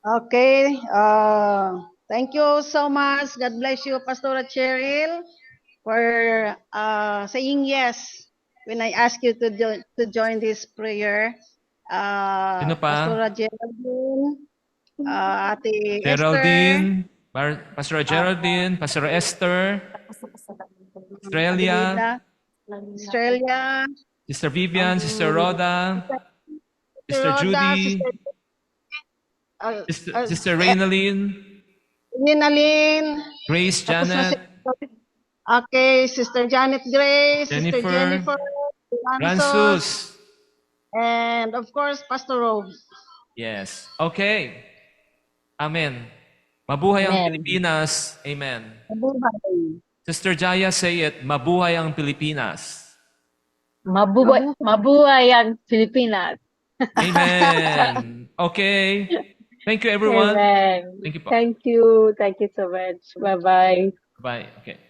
Okay. Thank you so much. God bless you, Pastora Cheryl, for saying yes when I asked you to join this prayer. Sino pa? Pastora Geraldine, Ate Esther, Geraldine, Pastora Geraldine, Pastora Esther, Australia, Australia, Sister Vivian, Sister Rhoda, Sister Rhoda, Judy, Sister Sister Reynaline, Ninaline, Grace tapos na Janet, okay, Sister Janet Grace, Sister Jennifer, Jennifer, Ransus. and of course, Pastor Rose. Yes. Okay. Amen. Mabuhay ang Amen. Pilipinas. Amen. Mabuhay. Sister Jaya, say it. Mabuhay ang Pilipinas. Mabuhay ang Pilipinas. Amen. Okay. Thank you, everyone. Amen. Thank you po. Thank you. Thank you so much. Bye-bye. Bye. Okay.